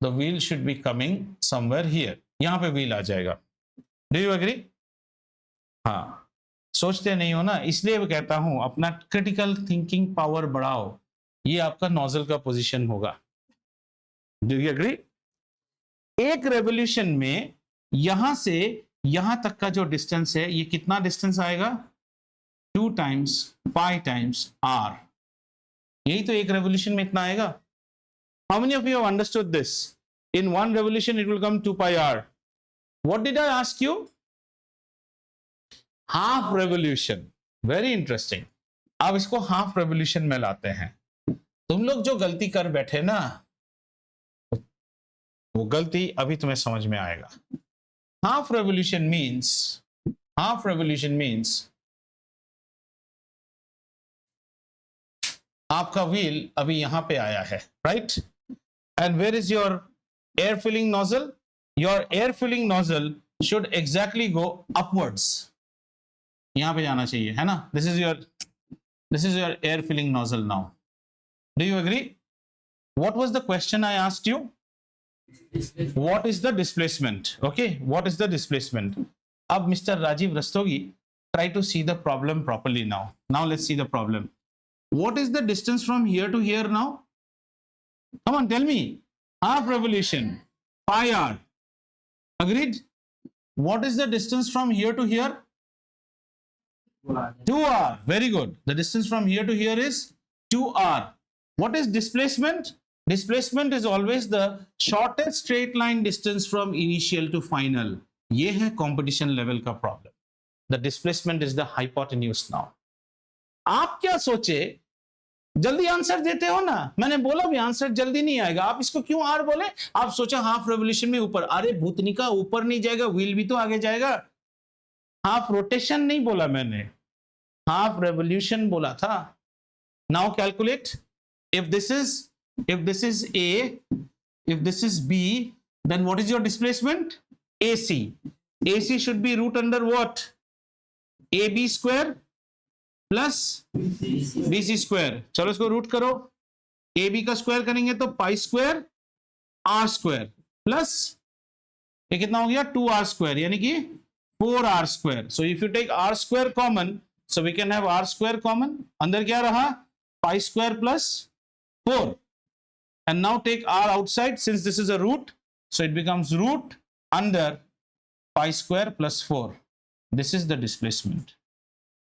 the wheel should be coming somewhere here. यहाँ पे wheel आ जाएगा। Do you agree? हाँ, सोचते नहीं हो ना, इसलिए मैं कहता हूँ अपना क्रिटिकल थिंकिंग पावर बढ़ाओ। ये आपका नोजल का पोजीशन होगा। Do you agree? एक रेवोल्यूशन में यहां से यहां तक का जो डिस्टेंस है, ये कितना डिस्टेंस आएगा? 2 times pi times r. यही तो एक रेवोल्यूशन में इतना आएगा। How many of you have understood this? In one revolution it will come 2 pi r. What did I ask you? Half revolution. Very interesting. अब इसको हाफ रेवोल्यूशन में लाते हैं। तुम लोग जो गलती कर बैठे ना, वो गलती अभी तुम्हें समझ में आएगा। हाफ रेवोल्यूशन मीन्स आपका व्हील अभी यहां पे आया है, right? And where is your air filling nozzle? Your air filling nozzle should exactly go upwards, यहां पे जाना चाहिए, है ना? This is your air filling nozzle now. Do you agree? What was the question I asked you? What is the displacement? Okay, what is the displacement? Ab Mr. Rajiv Rastogi, try to see the problem properly now. Now let's see the problem. What is the distance from here to here now? Come on, tell me. Half revolution, pi r. Agreed? What is the distance from here to here? 2r. Very good. The distance from here to here is 2r. What is displacement? Displacement is always the shortest straight line distance from initial to final. ये है competition level का problem. The displacement is the hypotenuse now. आप क्या सोचे? जल्दी answer देते हो ना, मैंने बोला भी आंसर जल्दी नहीं आएगा, आप इसको क्यों आर बोले? आप सोचा हाफ रेवोल्यूशन में ऊपर, अरे भूतनी का ऊपर नहीं जाएगा, व्हील भी तो आगे जाएगा। हाफ रोटेशन नहीं बोला मैंने, हाफ रेवोल्यूशन बोला था। Now calculate, if this is A, if this is B, then what is your displacement? AC. AC should be root under what? AB square plus BC square. चलो इसको root करो, AB का square करेंगे तो pi square R square plus ये कितना हो गया 2R स्क्वायर, यानी कि 4R square. So if you take R square common, so we can have R square common. अंदर क्या रहा? Pi square plus 4. And now take R outside, since this is a root, so it becomes root under pi square plus 4. This is the displacement.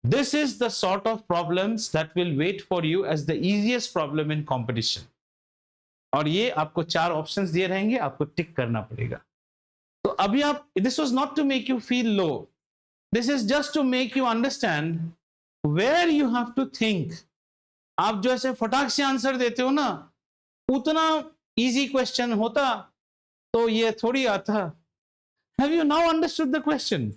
This is the sort of problems that will wait for you as the easiest problem in competition. और ये आपको 4 options दिए रहेंगे, आपको टिक करना पड़ेगा। तो अभी आप, this was not to make you feel low. This is just to make you understand where you have to think. आप जो ऐसे फटाक से आंसर देते हो ना, उतना इजी क्वेश्चन होता तो ये थोड़ी आता। Have you now understood the question?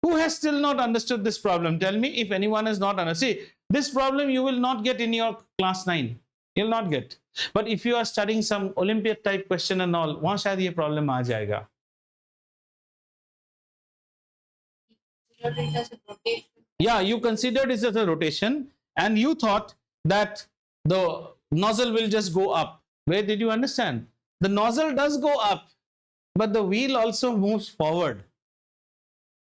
Who has still not understood this problem? Tell me if anyone has not understood. See, this problem you will not get in your class 9. You'll not get. But if you are studying some Olympiad type question and all, वहां शायद ये problem आ जाएगा। Yeah, you considered it as a rotation and you thought that the nozzle will just go up. Where did you understand? The nozzle does go up, but the wheel also moves forward.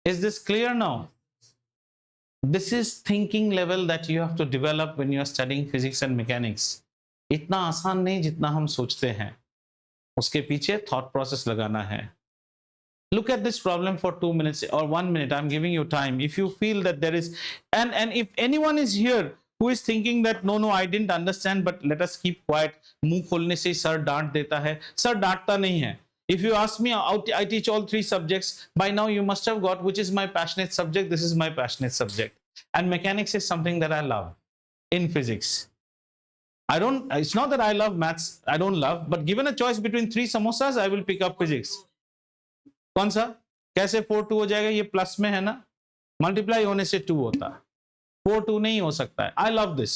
Is this clear now? This is thinking level that you have to develop when you are studying physics and mechanics. इतना आसान नहीं जितना हम सोचते हैं, उसके पीछे thought process लगाना है. Look at this problem for 2 minutes or 1 minute. I'm giving you time. If you feel that there is, and if anyone is here who is thinking that no I didn't understand, but let us keep quiet, मुंह खोलने से sir डांट देता है, sir डांटता नहीं है. If you ask me, I teach all 3 subjects. By now you must have got which is my passionate subject. This is my passionate subject, and mechanics is something that I love. In physics, I don't. It's not that I love maths. I don't love. But given a choice between 3 samosas, I will pick up physics. कौन सा? कैसे 4 2 हो जाएगा? ये plus में है ना, multiply होने से 2 होता है, 4 2 नहीं हो सकता है. I love this.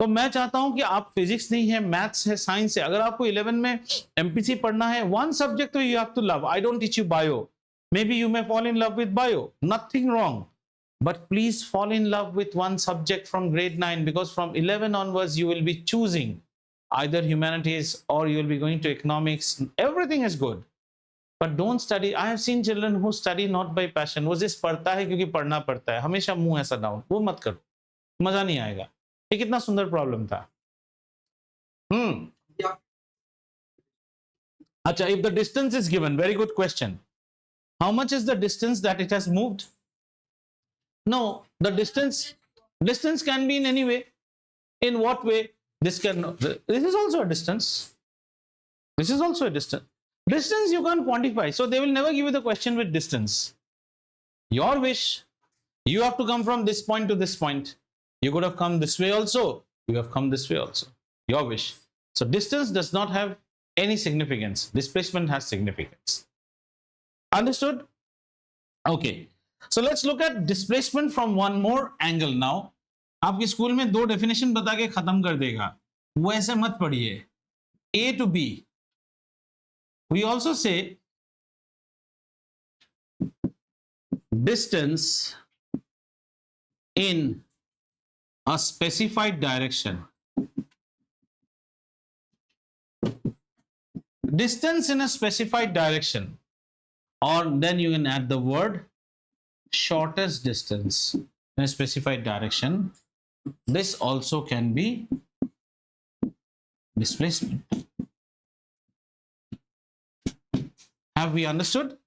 तो मैं चाहता हूं कि आप फिजिक्स नहीं है, मैथ्स है, साइंस है, अगर आपको 11 में एमपीसी पढ़ना है, वन सब्जेक्ट तो you have to love. I don't teach you bio. Maybe you may fall in love with bio, nothing wrong, but please fall in love with one subject from grade 9, because from 11 onwards you will be choosing either humanities or you will be going to economics. Everything is good, but don't study. I have seen children who study not by passion. वो जिस पढ़ता है क्योंकि पढ़ना पड़ता है, हमेशा मुंह ऐसा डाउन, वो मत करो, मजा नहीं आएगा. ये कितना सुंदर प्रॉब्लम था. अच्छा, if the distance is given, very good question. How much is the distance that it has moved? No, the distance can be in any way. In what way? This is also a distance. This is also a distance. Distance you can't quantify, so they will never give you the question with distance. Your wish, you have to come from this point to this point. You could have come this way also. You have come this way also. Your wish. So distance does not have any significance. Displacement has significance. Understood? Okay. So let's look at displacement from one more angle now. आपके school में दो definition बता के खत्म कर देगा, वो ऐसे मत पढ़िए. A to B. We also say distance in a specified direction. Distance in a specified direction, or then you can add the word shortest distance in a specified direction. This also can be displacement. Have we understood?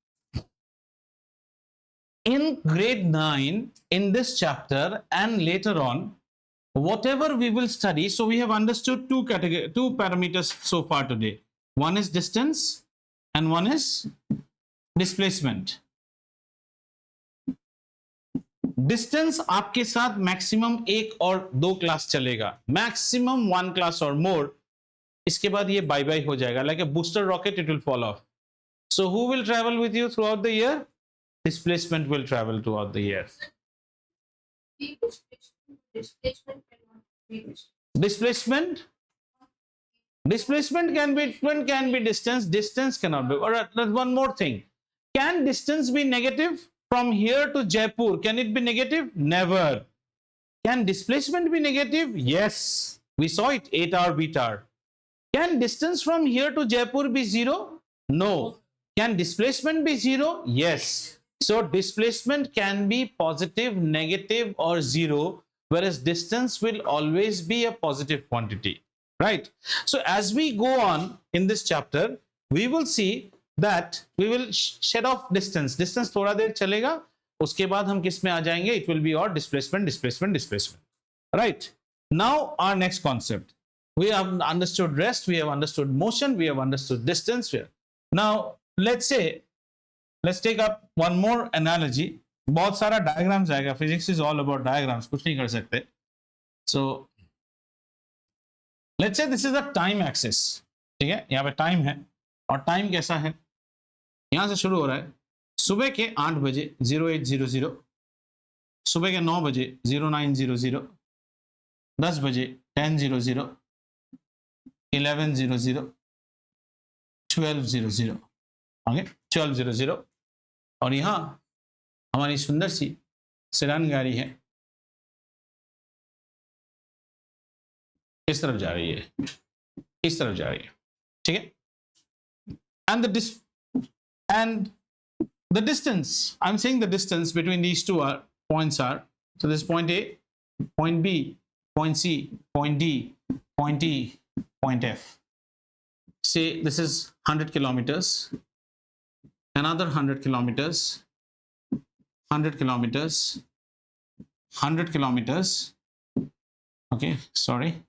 In grade 9, in this chapter and later on, whatever we will study, so we have understood two parameters so far today. One is distance and one is displacement. Distance आपके साथ maximum एक और दो class चलेगा, maximum one class or more. इसके बाद ये bye bye हो जाएगा, like a booster rocket it will fall off. So who will travel with you throughout the year? Displacement will travel throughout the year. Displacement cannot be Displacement can be distance. Distance cannot be. All right, there's one more thing. Can distance be negative? From here to Jaipur, can it be negative? Never. Can displacement be negative? Yes. We saw it, 8R, BTR. Can distance from here to Jaipur be 0? No. Can displacement be 0? Yes. So displacement can be positive, negative, or 0, whereas distance will always be a positive quantity. Right? So as we go on in this chapter, we will see that we will shed off distance. Distance थोड़ा देर चलेगा, उसके बाद हम किस में आ जाएंगे? It will be our displacement. Right? Now our next concept. We have understood rest, we have understood motion, we have understood distance. Now let's take up one more analogy. बहुत सारा diagrams आएगा. Physics is all about diagrams. कुछ नहीं कर सकते. So let's say this is a time axis. ठीक है? यहाँ पे time है और time कैसा है? यहाँ से शुरू हो रहा है सुबह के 8 बजे 0800, सुबह के 9 बजे 0900, 10 बजे 1000, 1100, 1200. ओके 1200. और यहाँ हमारी सुंदर सी सेडान गाड़ी है, इस तरफ जा रही है, इस तरफ जा रही है. ठीक है? And the distance, I'm saying the distance between these two points are, so this point A, point B, point C, point D, point E, point F. Say this is 100 kilometers, another 100 kilometers, 100 kilometers, 100 kilometers. Okay, sorry.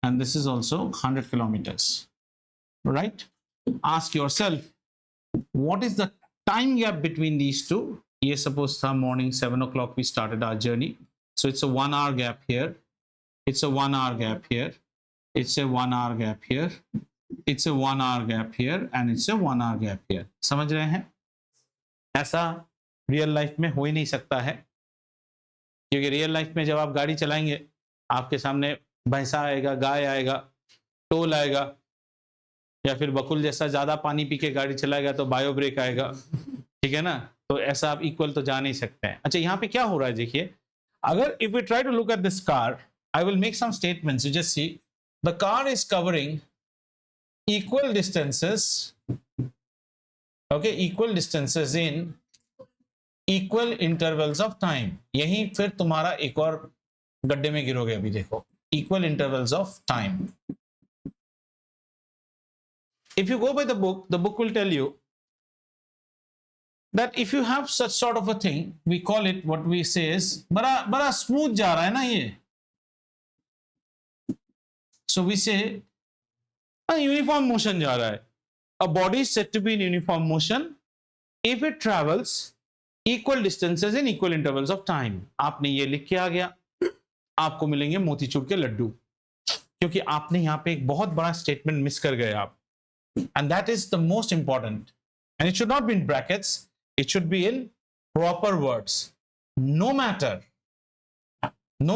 And this is also 100 kilometers. Right? Ask yourself, what is the time gap between these two? Yes, suppose some morning 7 o'clock we started our journey. So it's a 1 hour gap here. It's a 1 hour gap here. It's a 1 hour gap here. It's a 1 hour gap here. And it's a 1 hour gap here. समझ रहे हैं? ऐसा real life में हो ही नहीं सकता है, क्योंकि रियल लाइफ में जब आप गाड़ी चलाएंगे आपके सामने भैंसा आएगा, गाय आएगा, टोल आएगा, या फिर बकुल जैसा ज्यादा पानी पी के गाड़ी चलाएगा तो बायो ब्रेक आएगा. ठीक है ना? तो ऐसा आप इक्वल तो जा नहीं सकते हैं. अच्छा, यहाँ पे क्या हो रहा है देखिए, अगर if we try to look at this car, I will make some statements. You just see the car is covering equal distances, okay, equal distances in equal intervals of time. यहीं फिर तुम्हारा एक और गड्ढे में गिरोगे. अभी देखो, equal intervals of time. If you go by the book will tell you that if you have such sort of a thing, we call it, what we say is, बड़ा smooth जा रहा है ना ये. So we say a uniform motion जा रहा है. A body is said to be in uniform motion if it travels equal distances in equal intervals of time. आपने ये लिख के आ गया, आपको मिलेंगे मोतीचूर के लड्डू. क्योंकि आपने यहां पे एक बहुत बड़ा स्टेटमेंट मिस कर गए आप, and that is the most important, and it should not be in brackets, it should be in proper words. No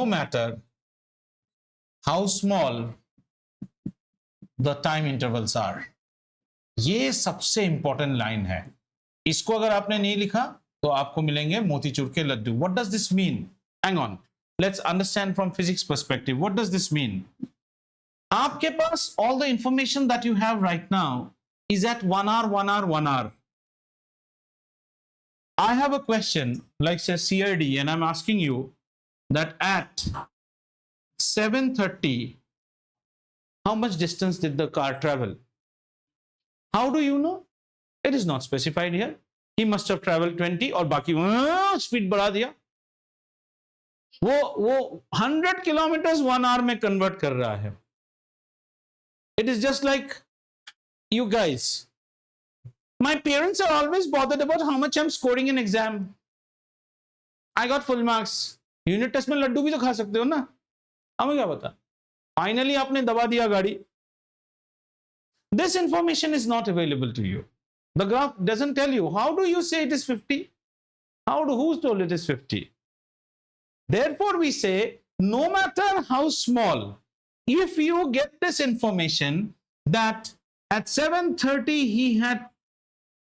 matter how small the time intervals are. ये सबसे इंपॉर्टेंट लाइन है. इसको अगर आपने नहीं लिखा तो आपको मिलेंगे मोतीचूर के laddoo. What does this mean? Hang on, let's understand from physics perspective. What does this mean? आपके पास all the information that you have right now is at 1 hour, 1 hour, 1 hour. I have a question, like say CRD, and I'm asking you that at 7:30, how much distance did the car travel? How do you know? It is not specified here. He must have traveled 20 और बाकी speed बढ़ा दिया. वो 100 kilometre 1 hour में convert कर रहा है. It is just like you guys. My parents are always bothered about how much I'm scoring in exam. I got full marks. Unit test में लड्डू भी तो खा सकते हो ना, हमें क्या पता. फाइनली आपने दबा दिया गाड़ी. This information is not available to you. The graph doesn't tell you. How do you say it is 50? Who's told it is 50? Therefore we say, no matter how small, if you get this information that at 7:30 he had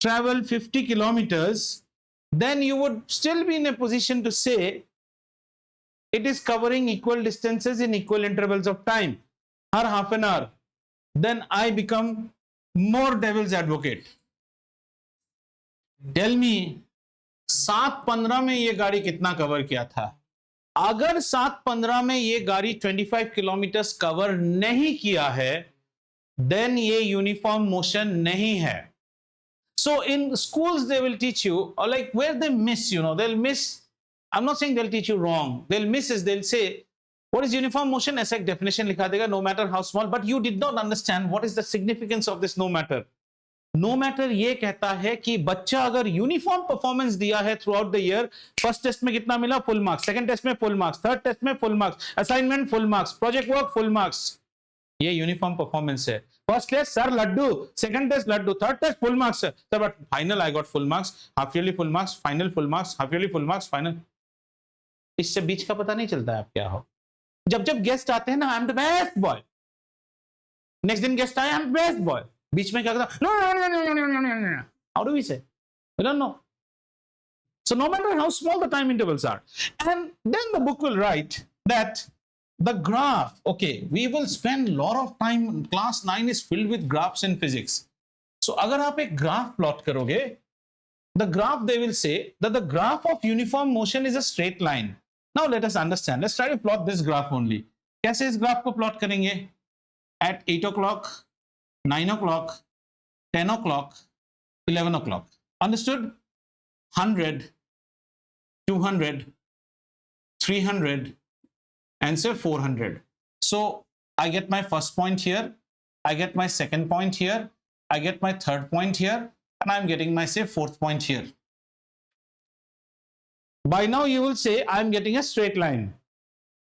traveled 50 kilometers, then you would still be in a position to say it is covering equal distances in equal intervals of time, her half an hour. Then I become more devil's advocate. Tell me, 7:15 में ये गाड़ी कितना cover किया था? अगर 7:15 में ये गाड़ी 25 किलोमीटर कवर नहीं किया है, then ये यूनिफॉर्म मोशन नहीं है. So in schools they will teach you, or like where they miss, they'll miss. I'm not saying they'll teach you wrong. They'll miss is they'll say, what is uniform motion? ऐसा एक definition लिखा देगा, no matter how small, but you did not understand what is the significance of this no matter. No matter ये कहता है कि बच्चा अगर यूनिफॉर्म परफॉर्मेंस दिया है throughout the year, first test में कितना मिला? Full marks. सेकंड टेस्ट में फुल मार्क्स. थर्ड टेस्ट में full marks. Assignment full marks. Project work full marks. ये यूनिफॉर्म परफॉर्मेंस है. First test sir laddoo, second test laddoo, third test full marks sir, but final I got full marks, half yearly full marks, final full marks, half yearly full marks, final. इससे बीच का पता नहीं चलता है आप क्या हो. जब जब गेस्ट आते हैं ना, I am the best boy, next दिन गेस्ट आए, आई एम बेस्ट बॉय, बीच में क्या करता? No, how do we say? We don't know. So no matter how small the time intervals are, and then the book will write that the graph, okay, we will spend a lot of time. Class 9 is filled with graphs in physics. So अगर आप एक graph plot करोगे, the graph, they will say that the graph of uniform motion is a straight line. Now let us understand. Let's try to plot this graph only. कैसे इस graph को plot करेंगे? At 8 o'clock, 9 o'clock, 10 o'clock, 11 o'clock. Understood? 100, 200, 300, and say 400. So I get my first point here, I get my second point here, I get my third point here, and I'm getting my say fourth point here. By now you will say I'm getting a straight line.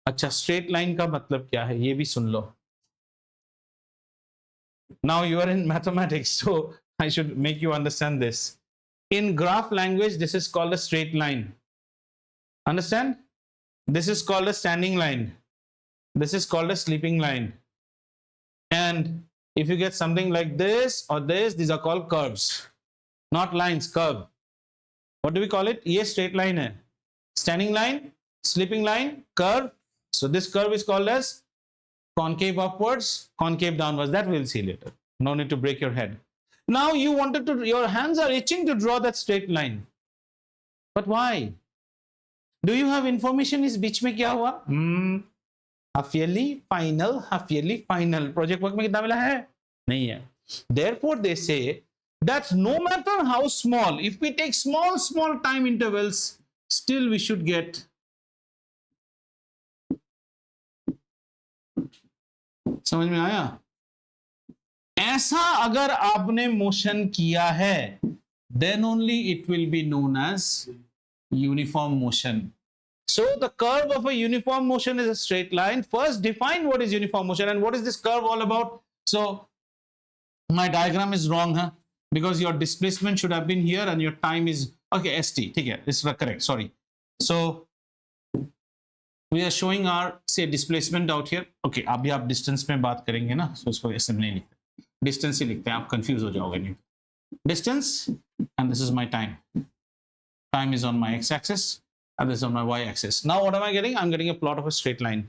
अच्छा, straight line का मतलब क्या है ये भी सुन लो. Now you are in mathematics, so I should make you understand this. In graph language, this is called a straight line. Understand? This is called a standing line. This is called a sleeping line. And if you get something like this or this, these are called curves. Not lines, curve. What do we call it? ये straight line है. Standing line, sleeping line, curve. So this curve is called as concave upwards, concave downwards. That we'll see later. No need to break your head. Now you wanted to, your hands are itching to draw that straight line. But why? Do you have information इस बीच में क्या हुआ? Half yearly final, half yearly final. Project work में कितना मिला है? नहीं है. Therefore they say that no matter how small, if we take small time intervals, still we should get समझ में आया? ऐसा अगर आपने मोशन किया है, then only it will be known as uniform motion. So the curve of a uniform motion is a straight line. First define what is uniform motion and what is this curve all about. So my diagram is wrong, huh? Because your displacement should have been here and your time is okay. ST, okay, this is correct. Sorry. So we are showing our say displacement out here. Okay, अभी आप distance में बात करेंगे ना, so उसको ऐसे नहीं लिखते, distance ही लिखते हैं, आप confuse हो जाओगे नहीं. Distance and this is my time. Time is on my x-axis and this is on my y-axis. Now what am I getting? I'm getting a plot of a straight line.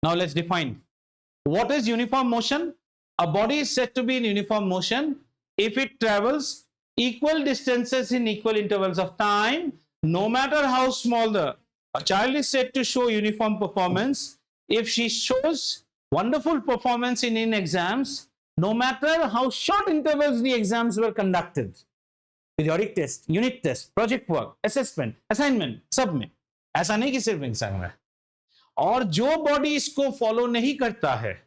Now let's define. What is uniform motion? A body is said to be in uniform motion if it travels equal distances in equal intervals of time, no matter how small a child is said to show uniform performance if she shows wonderful performance in exams, no matter how short intervals the exams were conducted. Periodic test, unit test, project work, assessment, assignment, सब में. ऐसा नहीं कि सिर्फ exam में. और जो body इसको फॉलो नहीं करता है,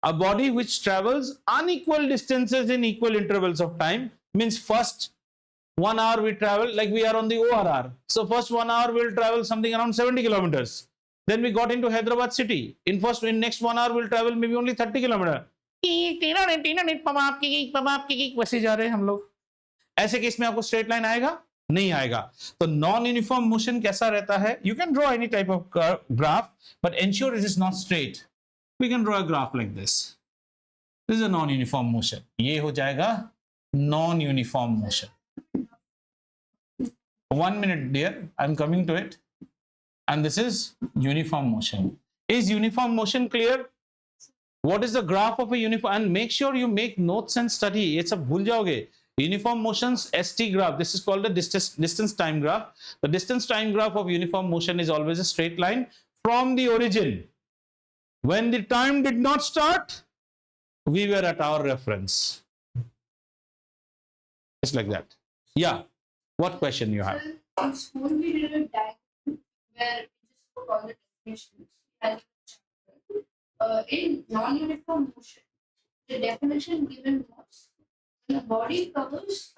a body which travels unequal distances in equal intervals of time, means first 1 hour we travel, like we are on the ORR. So first 1 hour we'll travel something around 70 kilometers. Then we got into Hyderabad city. In next 1 hour we'll travel maybe only 30 kilometers. वैसे जा रहे हैं हम लोग. ऐसे case में आपको straight line आएगा? नहीं आएगा. तो नॉन यूनिफॉर्म मोशन कैसा रहता है? You can draw any type of graph, but ensure it is not straight. We can draw a graph like this. This is a non-uniform motion. ये हो जाएगा non-uniform motion. 1 minute, dear. I'm coming to it. And this is uniform motion. Is uniform motion clear? What is the graph of a uniform? And make sure you make notes and study. ये सब भूल जाओगे. Uniform motions ST graph. This is called the distance time graph. The distance time graph of uniform motion is always a straight line from the origin. When the time did not start, we were at our reference. Just like that. Yeah. What question you have? In school, we did a diagram where we just put all the definitions. In non-uniform motion, the definition given was when a body covers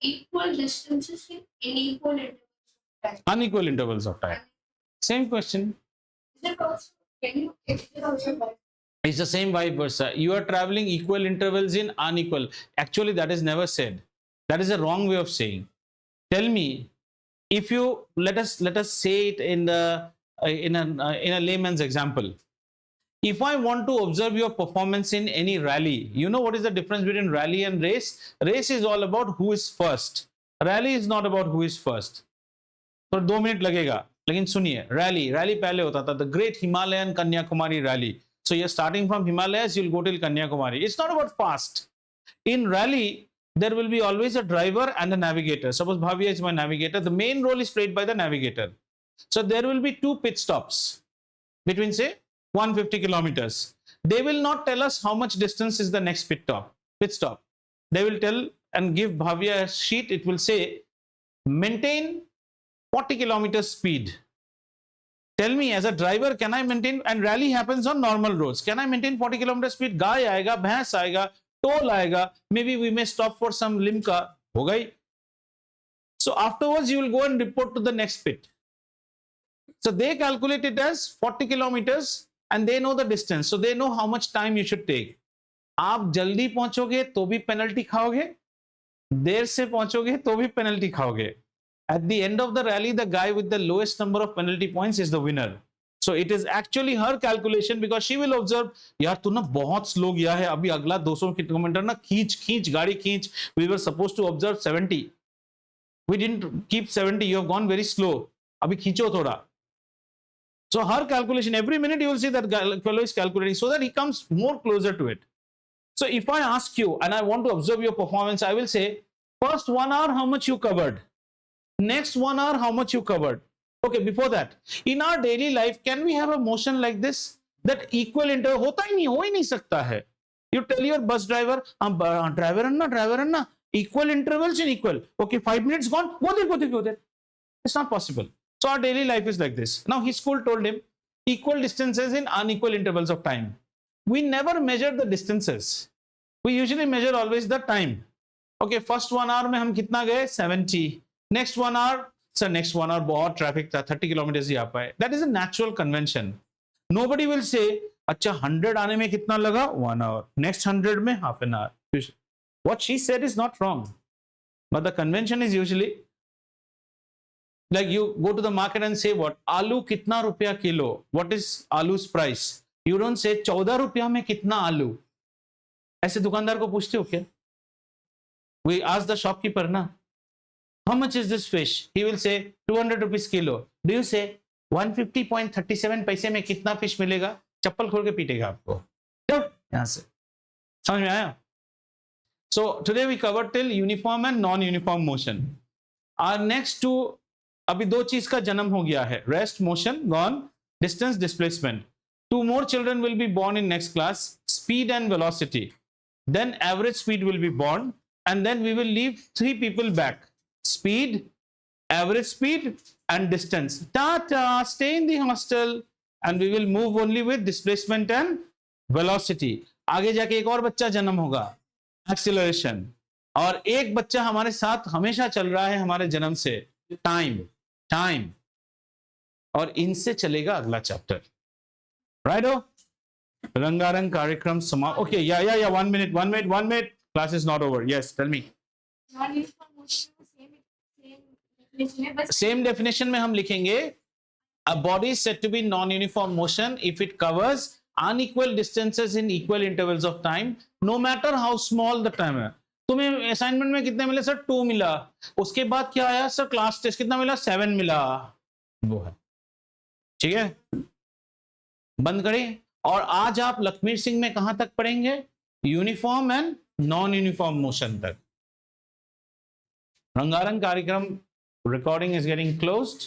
equal distances in unequal intervals of time. Unequal intervals of time. Same question. Is it also? Can you? Is it also? It's the same vice versa. You are traveling equal intervals in unequal. Actually, that is never said. That is a wrong way of saying. Tell me, if you let us say it in a layman's example. If I want to observe your performance in any rally, you know what is the difference between rally and race? Race is all about who is first. Rally is not about who is first. तो 2 minute लगेगा, लेकिन सुनिए, rally पहले होता था, the Great Himalayan Kanyakumari Rally. So you're starting from Himalayas, you'll go till Kanyakumari. It's not about fast. In rally, there will be always a driver and a navigator. Suppose Bhavya is my navigator. The main role is played by the navigator. So there will be 2 pit stops between, say, 150 kilometers. They will not tell us how much distance is the next pit stop. They will tell and give Bhavya a sheet. It will say, maintain 40 kilometers speed. Tell me, as a driver, can I maintain? And rally happens on normal roads. Can I maintain 40 kilometer speed? गाय आएगा, भैंस आएगा, toll आएगा. Maybe we may stop for some limca. हो गई. So afterwards, you will go and report to the next pit. So they calculate it as 40 kilometers and they know the distance. So they know how much time you should take. आप जल्दी पहुंचोगे तो भी penalty खाओगे. देर से पहुंचोगे तो भी penalty खाओगे. At the end of the rally, the guy with the lowest number of penalty points is the winner. So it is actually her calculation because she will observe, यार तू ना बहुत slow गया है, अभी अगला 200 किलोमीटर ना खींच गाड़ी खींच. We were supposed to observe 70. We didn't keep 70. You have gone very slow. अभी खींचो थोड़ा. So her calculation, every minute you will see that fellow is calculating so that he comes more closer to it. So if I ask you and I want to observe your performance, I will say, first 1 hour, how much you covered? Next 1 hour, how much you covered? Okay, before that, in our daily life, can we have a motion like this? That equal interval, हो ही नहीं सकता है. You tell your bus driver, driver and equal intervals in equal. Okay, 5 minutes gone, go there. It's not possible. So our daily life is like this. Now his school told him, equal distances in unequal intervals of time. We never measure the distances. We usually measure always the time. Okay, first 1 hour में हम कितना गए? 70. Next 1 hour, sir next 1 hour बहुत traffic था, 30 kilometre ही आ पाए. That is a natural convention. Nobody will say अच्छा 100 आने में कितना लगा, 1 hour, नेक्स्ट 100 में half an hour. What she said is not wrong, but the convention is usually like you go to the market and say what आलू कितना रुपया kilo, what is आलू's price. You don't say 14 रुपया में कितना आलू. ऐसे दुकानदार को पूछते हो क्या? We ask the shopkeeper ना, how much is this fish? He will say 200 rupees kilo. Do you say 150.37 पैसे में कितना फिश मिलेगा? चप्पल खोल के पीटेगा आपको. यहां से समझ में आया? So today we covered till uniform and non-uniform motion. Our next two, अभी दो चीज का जन्म हो गया है. Rest, motion, gone. Distance, displacement. Two more children will be born in next class. Speed and velocity. Then average speed will be born, and then we will leave 3 people back. Speed, average speed, and distance. Tata, stay in the hostel, and we will move only with displacement and velocity. आगे जाके एक और बच्चा जन्म होगा. Acceleration. और एक बच्चा हमारे साथ हमेशा चल रहा है हमारे जन्म से, टाइम. और इनसे चलेगा अगला चैप्टर. राइट हो? रंगारंग कार्यक्रम समाप्त. ओके, या 1 minute. Class is not over. Yes, tell me. Same definition में हम लिखेंगे a body is said to be non-uniform motion if it covers unequal distances in equal intervals of time, no matter how small the time है. तुम्हें assignment में कितने मिले sir? 2 मिला. उसके बाद क्या आया सर? क्लास टेस्ट कितना मिला? 7 मिला. वो है. ठीक है, बंद करें. और आज आप लखमीर सिंह में कहां तक पढ़ेंगे? Uniform and non uniform motion तक. रंगारंग कार्यक्रम recording is getting closed.